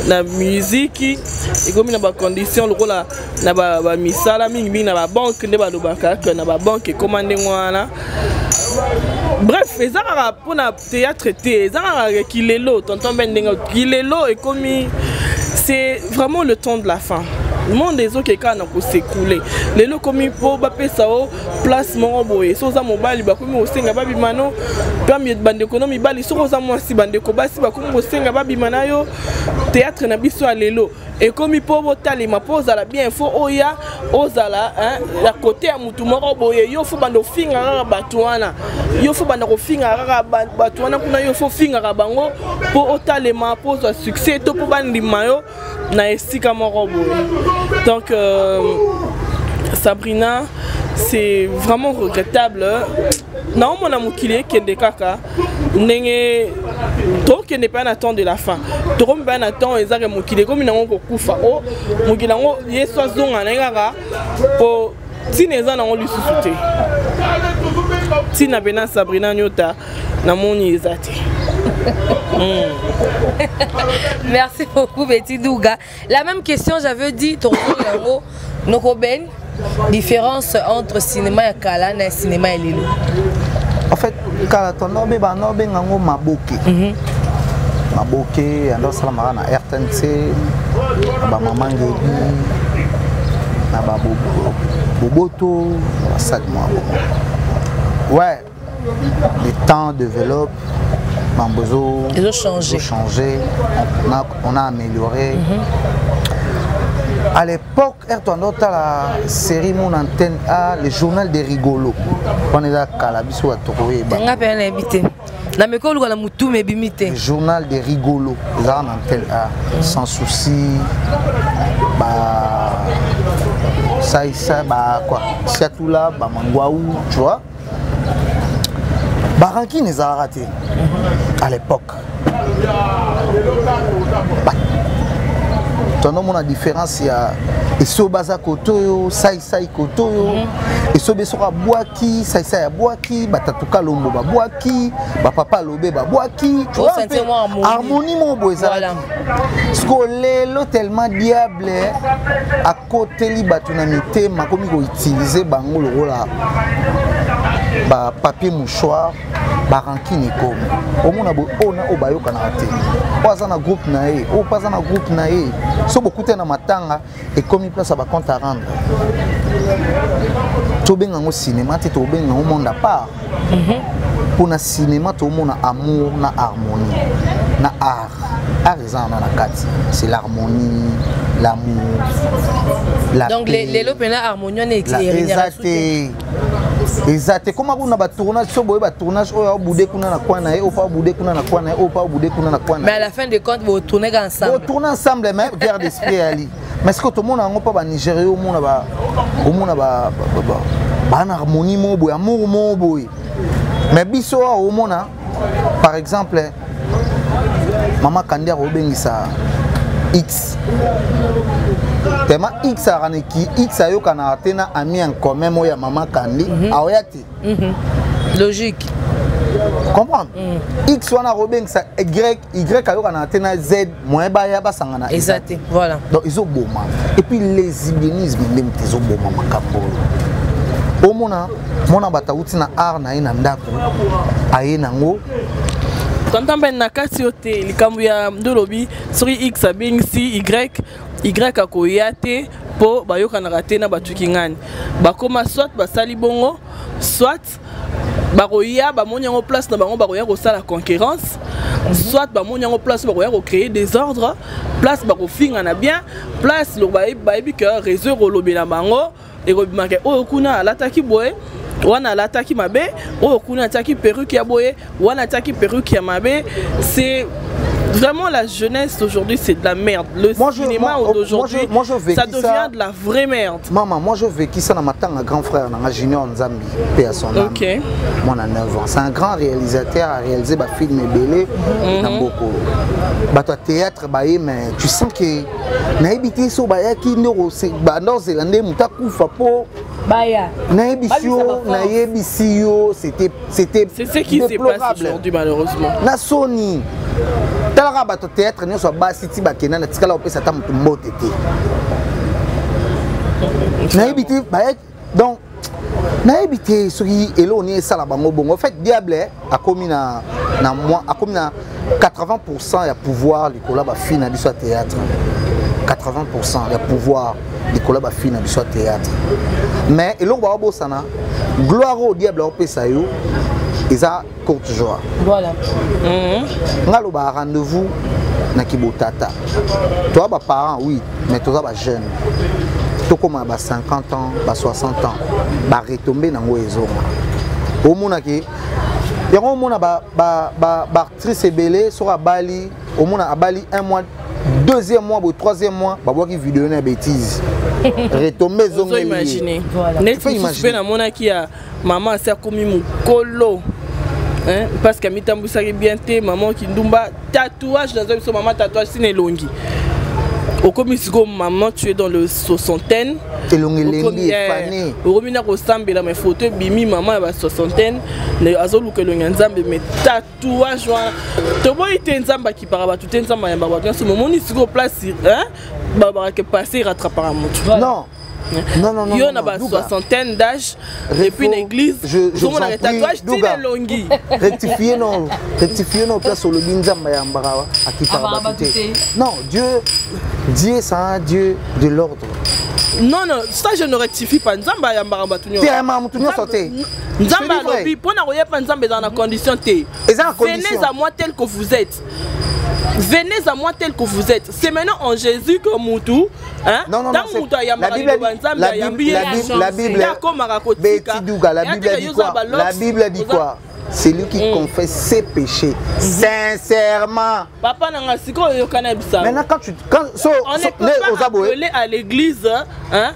la musique et comme na ba condition lokola na ba misala mingi na ba banque nde ba lobaka que na ba banque commandé ngwana. Bref, les arabes pour le théâtre, les arabes qui les lots, tonton Bendenga, qui les lots et comme c'est vraiment le temps de la fin. Le monde des autres qui ont s'écouler. Les lots comme il faut baper ça au place mon boy. So ça mobile, bah comme au senga babi mano, permis de bande économie bali. So ça moi si bande kobasi, bah comme au senga babi manayo, théâtre na biso à l'élo. Et comme il faut voter ma pose à la bien, il faut oya, ozala, hein, la côté à mutumoro boye, yo faut bando finga batouana, yo faut bando finga batouana, kuna yo faut finga bango, pour otale ma pose à succès, to pour bandi mayo, na estika moro boye. Donc Sabrina, c'est vraiment regrettable. Non, mon amour qui est des caca, n'est trop qu'il n'est pas un attend de la fin. Trop bien attend et ça mon qui est comme une encore coufa. Oh, mon qui l'ango y est soit zone en engara pour si les gens ont lui soufflé. Si n'a pas Sabrina Nyota, n'a mon yézati. Merci beaucoup Betty Douga. La même question j'avais dit ton Nokoben. Différence entre cinéma et Kala et cinéma et Lilo. En fait, Kala ton nobe ba nobe ngango maboke. Maboke ando salama na RTNC ba maman ngebi na ba boboto ça moi. Ouais. Les temps développent, ils ont changé. On a amélioré. À l'époque, la série Mon Antenne A, le journal des rigolos. On est là, Calabiso à Toroé. Le journal des rigolos, là en Antenne A, sans souci. Ça, quoi. C'est tout là, Mangwaou, tu vois. Baranki les a ratés à l'époque. Tu as la différence, il y a Esobaza Kotoyo, Saïsaï Kotoyo, Esobesora Boaki, Saïsaï Boaki, Batatuka Lombo Boaki, Papa Lobé Boaki. Tu vois, harmonie mon beau. Parce que l'eau tellement diable à côté de Batunamité, ma comme il utiliser bango le rôle ba papier mouchoir baranki ni comme au monde ona obayo kanate pas na groupe nae ou pas na groupe nae so beaucoup na matanga et comme il place à ba compte à rendre to benga ngo cinéma to benga ngo monde à part pour na cinéma to monde amour na harmonie na art na kati c'est l'harmonie l'amour donc les lopena harmonie on est exact. Comment on a un tournage, tournage, on a boudé kuna na kwa na on pas boudé kuna na kwa na on pas boudé kuna na kwa na. Mais à la fin de compte, vous tournez ensemble. Vous tournez ensemble, mais guerre d'esprit ali. Mais est-ce que tout le monde a pas Nigeria au monde ba harmonie mo boy, amour mo boy. Mais biso au monde par exemple maman Kandia Robengisa X. Tellement X a raneki X a yo kana atena ami en commun moya maman Kandi aoyati. Logique. Comprendre? X wana robeng ça Y a yo kana atena Z moins baya ba sangana. Exact. Voilà. Donc ils ont beau man. Et puis les ibénismes même ils ont beau maman Kambo. Au mona batauti na art na ina ndako ayena ngo. Quand on a un cas sur le cambouya de lobby, sur X a bien si Y a koyate pour bayoka na raté na batukingan. Bakoma soit basali bongo, soit baroya bamonya en place na bango baroya ko sala concurrence, soit bamonya en place baroya ko créer des ordres, place bako finga na bien, place lo baebi que réseau lobby na bango et ko marqué o kuna l'attaque boy. wana lataki mabe oyo kuna ataki perruque ya boye wana ataki perruque ya mabe. C'est vraiment la jeunesse aujourd'hui, c'est de la merde. Le cinéma d'aujourd'hui, ça devient de la vraie merde. Maman, moi je vécu ça dans ma tante, grand frère, dans Junior Nzambi, paix à son âme. Ok. Moi on a 9 ans. C'est un grand réalisateur, a réalisé des films belé dans beaucoup. Bah toi théâtre, bah mais tu sens que na habité so bah qui neuro c'est bah non zélandais muta kufa po. Baya. Na ebisio, na ebisio, c'était c'est ce qui se passe aujourd'hui malheureusement. Na Sony. Talaka bato théâtre nous soit bas city bakena na tikala opesa ta mutu mbote te. Na ebité bah donc na ebité soki eloni sala bango bongo. En fait diable a commis na moi a commis na 80% ya pouvoir likola ba fina biso théâtre. 80% ya pouvoir likola ba fina biso théâtre. Mais elongo ba bosana gloire au diable opesa yo. Ils ont courte joie. Voilà. Ngalo ba rendez-vous na kibotata. Toi ba parents oui, mais toi ba jeune. Toi comme ba 50 ans, ba 60 ans, ba retomber na ngoezonga. Au mona ki yango mona ba actrice ebelé sur Bali, au mona Bali un mois, deuxième mois ou troisième mois, ba boki vidéo na bêtise. Retomber zonga. Imaginer. Voilà. Faut imaginer na mona ki a maman c'est comme mukolo. Hein? Parce qu'à mi-temps, vous savez bien, maman qui ndumba tatouage dans un maman tatouage c'est longi. Au commissaire maman tu es dans le soixantaine. Et longi fané. Au commissaire au sambe là mes photos bimi maman à soixantaine. Les azolu que longi nzambe mais tatouage voilà. To boy te nzamba qui paraba tout nzamba yamba wa. Ce moment ni sur place hein? Baba qui passer rattrapera moto. Non. Non. Il y en a une soixantaine d'âge. Et puis l'église, on a des tatouages, c'est des longuis. Rectifiez nos places sur le binzamba yambara à qui parle. Non, Dieu c'est un Dieu de l'ordre. Non, ça je ne rectifie pas. Nzamba yambara batunyo. Nzamba lobi, pour n'avoir pas nzamba dans la condition T. Venez à moi tel que vous êtes. Venez à moi tel que vous êtes. C'est maintenant en Jésus que Moutou. Hein? Non. La Bible dit quoi? C'est lui qui confesse ses péchés sincèrement. Papa n'a pas de maintenant on ne peut pas appeler à l'église hein,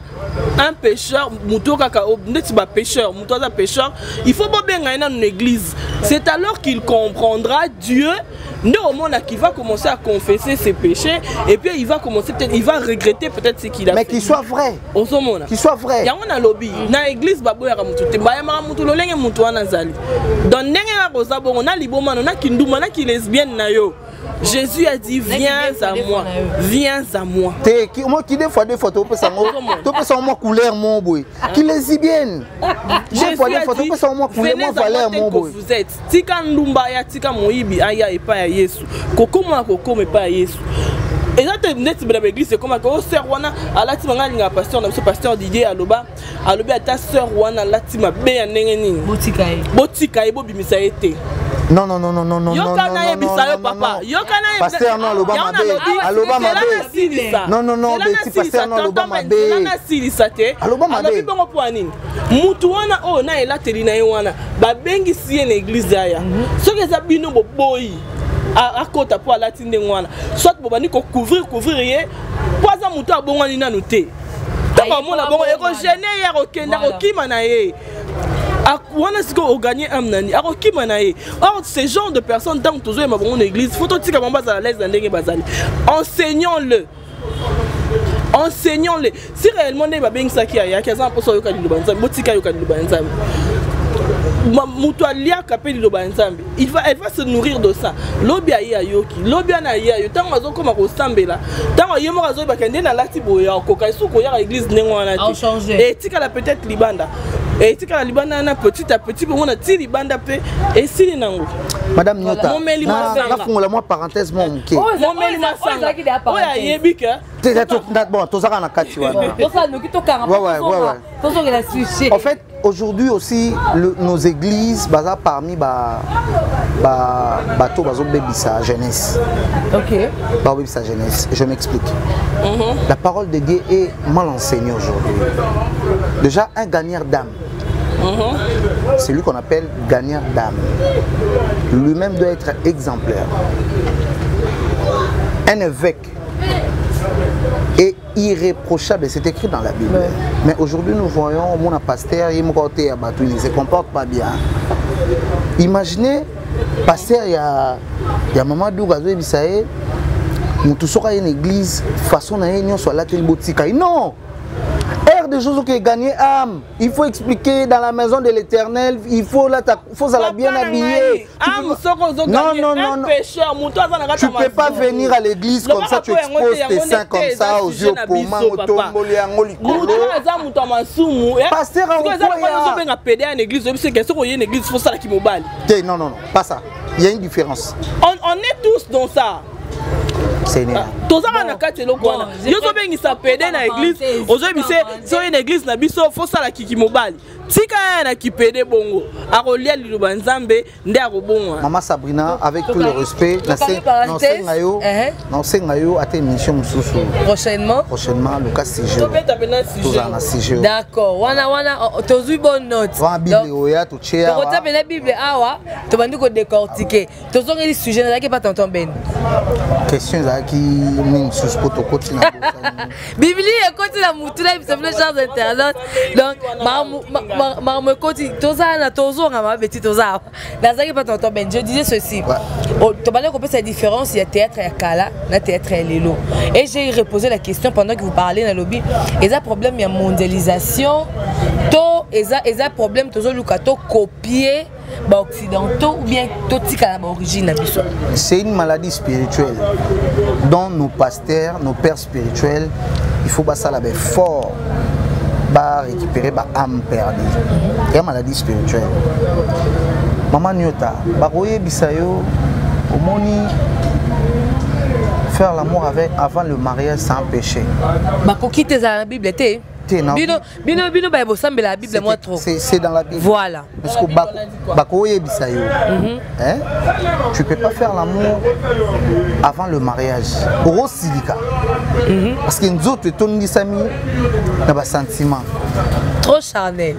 un pécheur, pécheur, pécheur. Il faut pas bien gagner dans l'église. C'est alors qu'il comprendra Dieu. Non, qui va commencer à confesser ses péchés et puis il va commencer peut-être, il va regretter peut-être ce qu'il a fait. Mais qu'il soit vrai. Qu'il soit vrai. Il y a un lobby. Dans l'église, babo ya ramutu. Te baya ramutu lo lenge mutu wana zali. Dans nenge ya kozabo, on a liboma, on a kinduma, on a qui lesbienne na yo. Jésus a dit viens à moi. Viens à moi. Te moi qui des fois tu peux ça moi couleur mon boy. Qui lesbienne. Des fois tu peux ça moi couleur mon valeur mon boy. Vous êtes tika ndumba ya tika moyibi aya epa ya Yesu. Koko moi koko me pa Yesu. Et là, l'église, c'est comme quand sœur Wana, à la team, un pasteur, notre pasteur Didier Aloba, à ta sœur Wana, la team, bien n'engeni. Botika, Bobi Misaete. Non. Yokana Ebisayo, papa. Yokana Pasteur, non, Aloba Mabé. Non, petit pasteur, non, Aloba Mabé. Aloba Mabé. Mutuana, oh, na elateli na Wana. Babengi si l'église aya. Ce que ça bino boy. À côté pour la tinde ngwana soit bobani ko couvrir ye poza muto abongani na noté tama mona bongo eko gêner ya okenda ko kimana ye akwana siko o gagner amnani ako kimana ye. Or ce genre de personnes dans toujours ma bongo l'église faut tika mamba za l'aise ndenge bazali enseignons-le. Si réellement ne ba bengisa ki ya kaza poso yoka libanza botika yoka libanza elle va se nourrir de ça. Lobia yoki, lobia na yayo. Tant mazo comme au sambela. Tant yemo mazo bakende na lati boya koka isuko ya église nengwana ti. Et tika la peut-être libanda. Et tika la libanda na petit à petit pour on ti libanda pe et si nango. Madame Nyota. Na fungola moi parenthèse mon muke. Momeli masanga. Oya yebika. Bon, tozaka na kati wana. Tosa nokito 40. Ouais. Tosa la sushi. En fait, aujourd'hui aussi nos églises baza parmi bateau bazo bebisa jeunesse. OK. Ba bebisa jeunesse, je m'explique. La parole de Dieu est mal enseignée aujourd'hui. Déjà un gagnant d'âme. C'est lui qu'on appelle gagnant d'âme. Lui-même doit être exemplaire. Un évêque est irréprochable, c'est écrit dans la Bible. Mais aujourd'hui, nous voyons mon pasteur, il ne se comporte pas bien. Imaginez, pasteur, il y a Mamadou Gazoé Bissaé, nous tous sommes une église, façon de soit là, non! Air de choses qui est gagné âme. Il faut expliquer dans la maison de l'Éternel. Il faut la bien habiller. Non. Tu ne peux pas venir à l'église comme ça, tu exposes tes seins comme ça aux yeux pour pasteur, non, pas ça. Il y a une différence. On est tous dans ça. C'est une église. Une église na biso faut ça la kiki mobile. Tika na kipede bongo. Arolia liluba nzambe nde akobonga. Maman Sabrina, avec tout le respect, non sengayo a une mission mususu. Prochainement Lucas Sigeo. D'accord. Wana tozu bonne note. Va Bible oya to chia. To tape na Bible awa, to bandi ko décortiquer. Tozo ngeli sujet na ki pas tonton Ben. Question za ki min sus poto koti na. Bibli e koti na mutula bi semble chance internet. Donc me koti toza na tozo ngama beti toza. Na za ki pas tonton Ben. Je disais ceci. To bandi ko peut cette différence, il y a théâtre et kala, na théâtre et lelo. Et j'ai reposé la question pendant que vous parlez dans le lobby. Et ça problème il y a mondialisation. To eza problème tozo lukato copier ba occidentaux ou bien totika la origine na biso. C'est une maladie spirituelle dont nos pasteurs, nos pères spirituels, il faut basa la fort ba récupérer ba âme perdue. C'est une maladie spirituelle. Maman Nyota, ba roye bisayo omoni faire l'amour avant le mariage sans péché. Ba ko quitter la Bible était Bino ba sambela la Bible moi trop. C'est dans la Bible. Voilà. Parce que bakoye bisayo. Hein? Tu peux pas faire l'amour avant le mariage. Oro silika. Parce que nous autres tondi sami na ba sentiment. Trop charnel.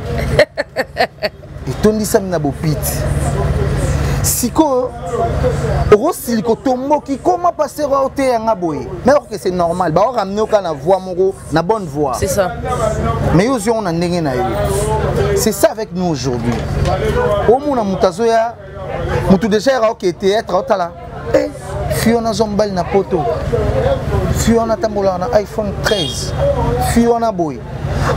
Et tondi sami na bo pit. Siko Rosiliko Tomboki, comment passer au thé à Naboé? Mais que c'est normal, bah on ramène au canal voix moro, na bonne voix. C'est ça. Mais aussi on a n'engagé na. C'est ça avec nous aujourd'hui. Au monde a mutazoya, mutu déjà ra ok théâtre otala. Eh, Fiona zombal na poto. Fiona tambola na iPhone 13. Fiona boy.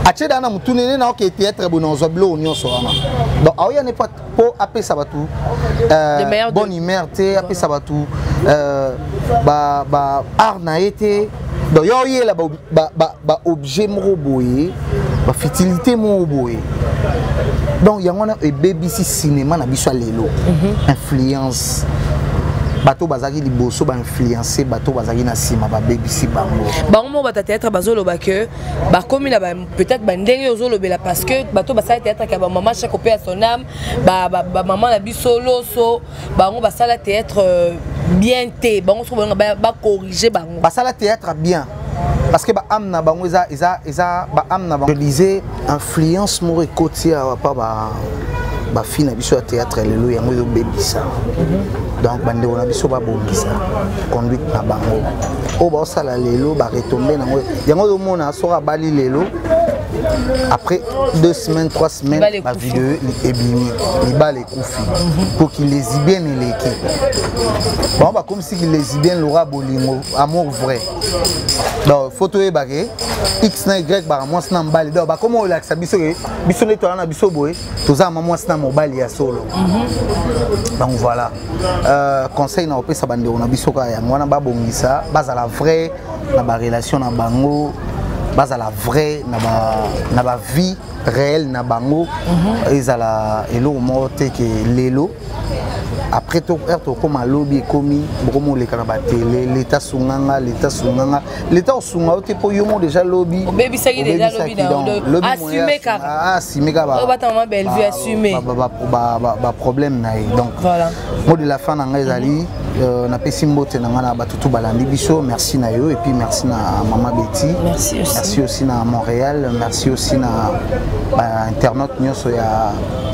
Acheda na mutu nene na ok théâtre bono zoblo onyo soama. Donc aoya n'est pas pour appeler ça batou. Bonne humeur té appeler ça batou. Ba art na été. Donc yoye la ba objet moro boye, ba futilité moro boye. Donc y a un baby si cinéma na biso lelo. Influence. Bateau bazaki liboso ba influencer bateau bazaki na sima ba baby si bango. Bango ba théâtre bazolo ba que ba comme la peut-être ba ndenge ozolo bela parce que bateau ba sala théâtre ka ba maman chaque opé à son âme ba maman la bisolo so bango ba sala théâtre bien té bango trouve ba corriger bango. Ba sala théâtre bien. Parce que ba amna bango isa ba amna bango. Je disais influence mo côté pa ba fina biso ya théâtre lelo yango yo baby ça. Donc bande on a biso ba bongisa conduite na bango o ba sala lelo ba retomber nango yango do mona sora bali lelo après 2 semaines 3 semaines la vidéo est bimi il bat les koufi pour qu'il les bien les équipe bon bah comme si il les bien l'aura bolingo amour vrai donc photo e bagé x na y ba moi na mbali donc bah comment on l'axe biso ne to na biso boy toza moi na mobile ya solo donc voilà conseil na opesa bande on a biso ka yango na ba bongisa bazala vrai na ba relation na bango bazala vrai na ba vie réelle na bango ezala elo mo te ke lelo après to comme lobby komi beaucoup les kana ba télé l'état sunganga l'état osunga te po yomo déjà lobby baby ça déjà lobby assumer car assumer ka ba ba ta maman belle vie assumer ba problème na donc voilà mot de la fin na ezali na pesi mbote na ngana batutu balandi biso, merci na yo et puis merci na Maman Betty. Merci aussi na Montréal, merci aussi na internaute nyonso ya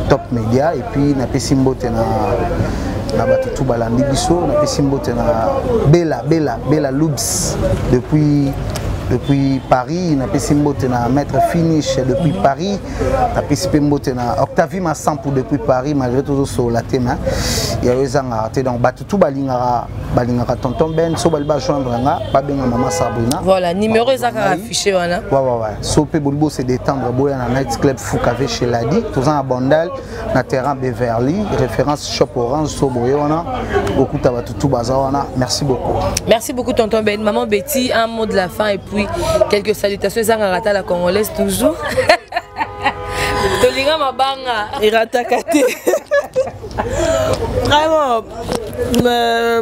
Top Media et puis na pesi mbote na batutu balandi biso, na pesi mbote na Bella Lubs depuis Paris, na pesi mbote na Maître Finish depuis Paris, na pesi mbote na Octavie Massampo depuis Paris, malgré tout so la thème il y a eu un raté donc batutu balingara tonton Ben so balba joindre nga ba benga Maman Sabrina. Voilà, numéro ezaka affiché wana. Ouais. So pe bolbo c'est détendre boya na Night Club Foucavé chez Ladi, tous en Bandal na terrain Beverly, référence Shop Orange so boya wana. Beaucoup ta batutu baza wana. Merci beaucoup. Merci beaucoup tonton Ben. Maman Betty, un mot de la fin et puis quelques salutations Zangarata la congolaise toujours. Tolinga mabanga iratakate. Vraiment,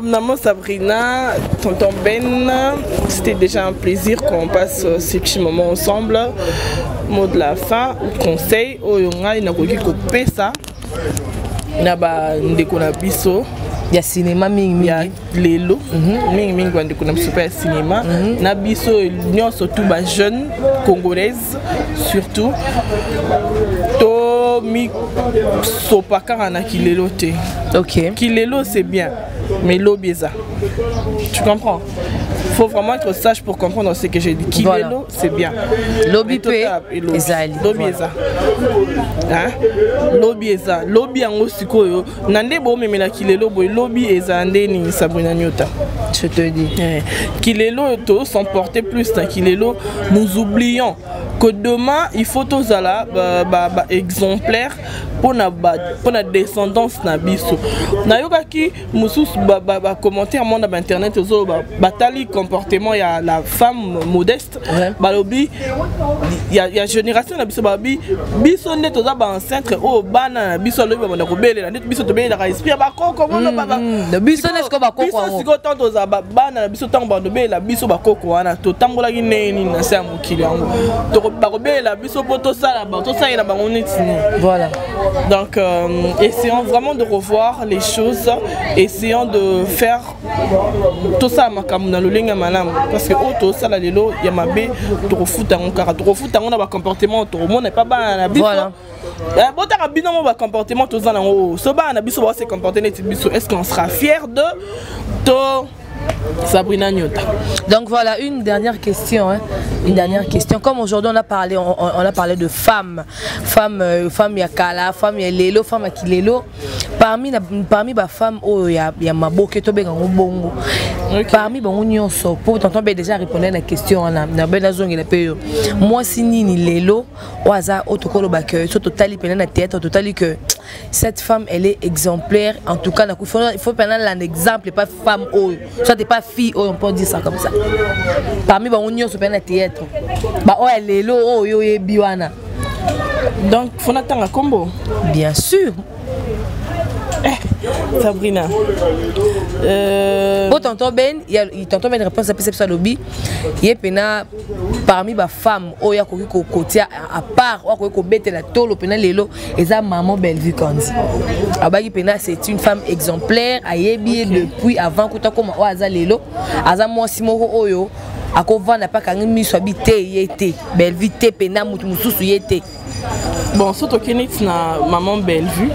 maman Sabrina, tonton Ben, c'était déjà un plaisir qu'on passe ces petits moments ensemble. Mot de la fin, conseil, oyonga inakoki kopesa na ba ndeko na biso. Il y a cinéma mingi ya lelo mingi kwande kuna super cinéma na biso nyonso tout ba jeune congolaise surtout to mi sopaka na kilelo te. OK. Kilelo c'est bien mais lobieza. Tu comprends? Faut vraiment être sage pour comprendre ce que j'ai dit. Kilelo voilà. C'est bien. Lobi pe ezali. Lobieza. Hein? Lobieza. Lobi yango sikoyo. Nande bo memela kilelo boy lobi ezande ni Sabrina Nyota. Je te dis. Kilelo to s'emporter plus dans kilelo, nous oublions que demain il faut tous la exemplaire pour la descendance na biso. Na yoka ki musus commentaire monde internet zo batali comportement ya la femme modeste balobi ya génération na biso babi biso net oza ba enceinte o bana biso lobi ba ko belela net biso to belela ka esprit ba koko mono baba biso net ko ba koko biso siko tanto za bana na biso tango ba belela biso ba koko wana to tambola ki neni na sa mokili yango to ba ko belela biso poto sala ba to sala ba nitini. Voilà. Donc essayons vraiment de revoir les choses, essayons de faire tout ça makamuna lolinga malam parce que auto ça la lelo yamabe to refuta on kara to refuta on a ba comportement to mon n'est pas bana biso. Voilà. Bota ka bino ba comportement to za nango so bana biso ba se comporter net biso est-ce qu'on sera fier de to Sabrina Nyota. Donc voilà, une dernière question. Hein. Une dernière question. Comme aujourd'hui on a parlé de femmes. Femmes yakala, femmes yalelo, femmes akilelo. Parmi les femmes, il y a Maboke Tobe Bongo. Parmi les nyonso, pour tonton déjà répondre à la question. Moi, si ni lelo, au hasard, au tokolo bakeu, sur total, il y a théâtre, total que cette femme, elle est exemplaire. En tout cas, il faut prendre un exemple, pas femme ou soit t'es pas fille, on peut dire ça comme ça. Parmi les unions, c'est pas un théâtre. Bah, oh, elle est là, oh, yo, yo, biwana. Donc, il faut attendre un combo. Bien sûr. Sabrina. Tonton Ben, tonton Ben réponse à ça lobby. Il y a parmi les femmes, il y a côté à part, il y a la tolo, lelo, et ça maman Bellevue Kandi. C'est une femme exemplaire, ayebi depuis avant que tu comme oaza lelo, aza moi simoro oyo, akova n'a pas quand mis habité yete, Bellevue te pena mutu mususu yete. Bon, surtout que na maman Bellevue.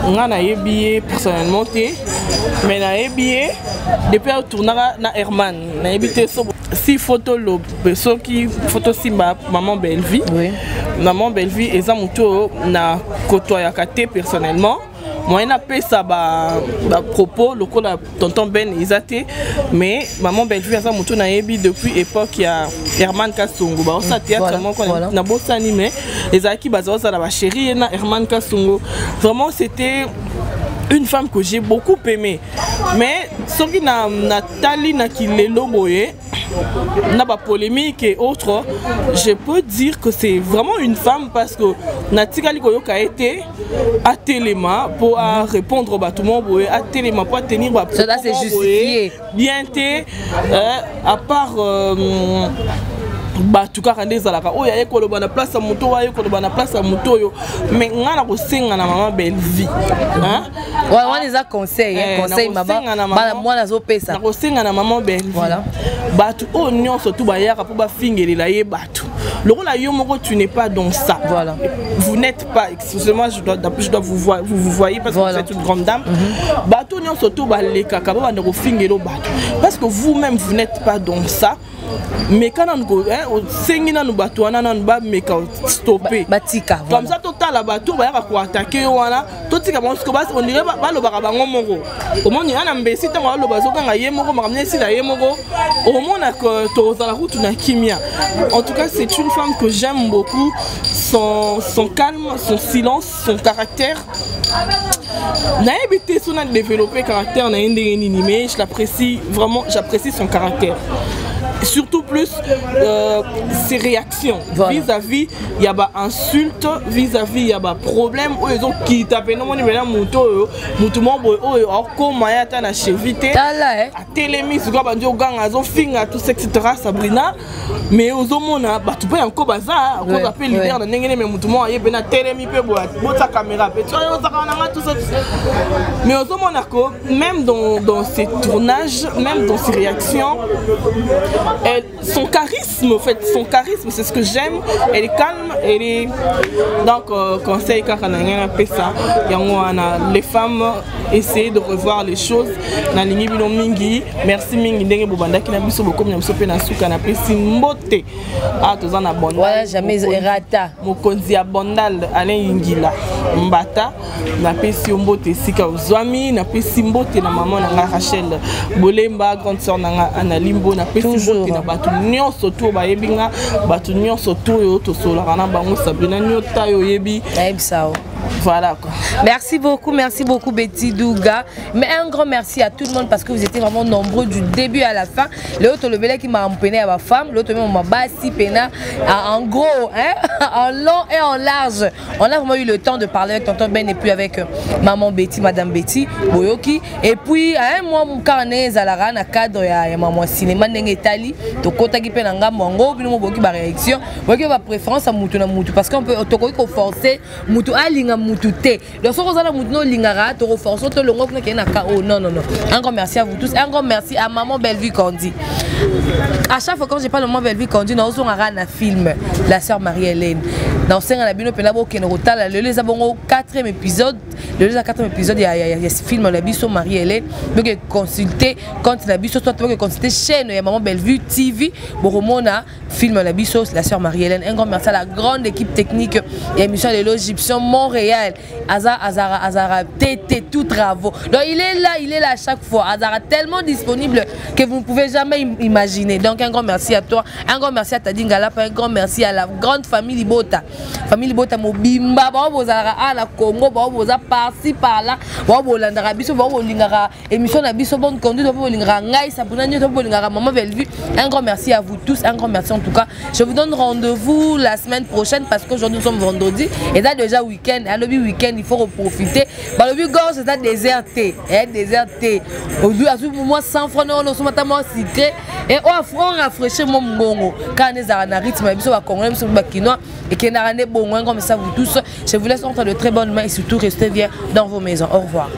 On a ébié personnellement, mais on a ébié depuis le tournage na Herman. On a évité si photo qui photo si maman Bellevue. Oui. Maman Bellevue et ça muto na côtoyé personnellement. Moi, je n'ai pas ça propos, le coup de tonton Ben Isate, mais maman Bellevue a ça depuis l'époque il y a Herman Kasongo. Ça théâtre vraiment na beau animé. Les acquis basés sur la chérie na Herman Kasongo. Vraiment c'était une femme que j'ai beaucoup aimée. Mais ce qui n'a tali na kilelo boye. N'a pas polémique et autres, je peux dire que c'est vraiment une femme parce que Natikali Koyoka a été à Téléma pour répondre au bâtiment, à Téléma pour tenir cela c'est justifié. Bien à part bato kaka nde ezalaka oyo aye koloba na place ya moto aye koloba na place ya moto oyo mais nga na kosenga na mama belle vie wana eza conseil conseil bana mwana azopesa na kosenga na mama belle vie bato oyo nyonso tu bayaka mpo bafingelela ye bato lokola yo moko tu n'es pas dans ça vous n'êtes pas excusez-moi je dois vous voyez parce que vous êtes une grande dame bato nyonso tu balekaka babanda kofingela bato parce que vous-même vous n'êtes pas dans ça. Mais quand on a un bateau, on a un bateau stoppé. Comme ça, tout le bateau va attaquer. Tout ce qu'on dirait, le barabango moro. Au moins, il y a un bessie, on a le bateau quand il y a moro, ramener si la moro. Au moins, on a que la route, on a kimia. En tout cas, c'est une femme que j'aime beaucoup. Son calme, son silence, son caractère. Naïbité, son a développé caractère, mais je l'apprécie vraiment, j'apprécie son caractère. Surtout plus ses réactions vis-à-vis il y a des insultes vis-à-vis il y a des problèmes où ils ont qui tapent non mon numéro moto membre or comme ya ta na chevité à télémis quoi bandio gang azo finga tout etc Sabrina mais aux homona ba tu peux encore bazar on appelle leader na ngene mais mutu mo aye bena télémis pe bota caméra pe ça tout ça mais aux homona ko même dans ses tournages même dans ses réactions son charisme, en fait, son charisme, c'est ce que j'aime. Elle est calme, elle est. Donc, conseil, car on a appelé ça. Les femmes essayer de revoir les choses. Merci Mingi, Dengue Bobanda qui n'a pas beaucoup de choses à souka n'a pas si mboté. Ah, tous en abondance. Voilà, jamais rata. Mokonzi abondal, Alain Ingila, Mbata, n'a pas si mboté, Sika Zouami, n'a pas si mboté, la maman n'a Rachel, Bolemba, grande sœur n'a Analimbo, n'a pas si mboté. Batu nyonso to ba yebinga batu nyonso to yo to sola kana bango Sabrina nyota yo yebi sao. Voilà quoi. Merci beaucoup Betty Douga. Mais un grand merci à tout le monde parce que vous étiez vraiment nombreux du début à la fin. L'autre le belé qui m'a empené à ma femme, l'autre même m'a bassi pena en gros hein, en long et en large. On a vraiment eu le temps de parler avec tonton Ben et puis avec maman Betty, madame Betty Boyoki et puis hein, moi mon carnet Zalara na cadre ya maman cinéma n'engetali to kota ki pena ngam ngo bino mo boki ba réaction, boki ba préférence à mutu na mutu parce qu'on peut to ko forcer mutu ali Moutouté. Donc, si vous avez un lingara, tu reforces le longo qui est na KO. Non. Un grand merci à vous tous. Un grand merci à maman Bellevue Candy. À chaque fois quand j'ai pas le maman Bellevue Candy, nous avons un film, la sœur Marie-Hélène. Dans ce film, les avons 4e épisode. Le 4e épisode, il y a ce film, la biso Marie-Hélène. Vous pouvez consulter quand la biso, soit vous pouvez consulter chaîne, il y a maman Bellevue TV. Boromona, film la biso, la sœur Marie-Hélène. Un grand merci à la grande équipe technique et émission de l'Egyptien Montréal. Azara, TT, tout travaux. Donc il est là à chaque fois. Azara tellement disponible que vous ne pouvez jamais imaginer. Donc un grand merci à toi, un grand merci à Tadingala, un grand merci à la grande famille Libota. Famille Libota Mobimba, Bozara à la Congo, Boza par-ci par-là, Bolandara Biso, Bolingara, émission de Biso, bonne conduite, Bolingara, Ngaï, Sabunani, Bolingara, Maman Bellevue. Un grand merci à vous tous, un grand merci en tout cas. Je vous donne rendez-vous la semaine prochaine parce qu'aujourd'hui nous sommes vendredi et là déjà week-end. À le week-end, il faut profiter. Le but gorge c'est déserté, déserté. Aujourd'hui, à ce moment, 100 francs, nous sommes tellement citrés et on rafraîchit mon bongo. Quand on est à un rythme, on va congolais, on va quinoa et qu'on a un bon comme ça vous tous. Je vous laisse entrer de très bonnes mains et surtout restez bien dans vos maisons. Au revoir.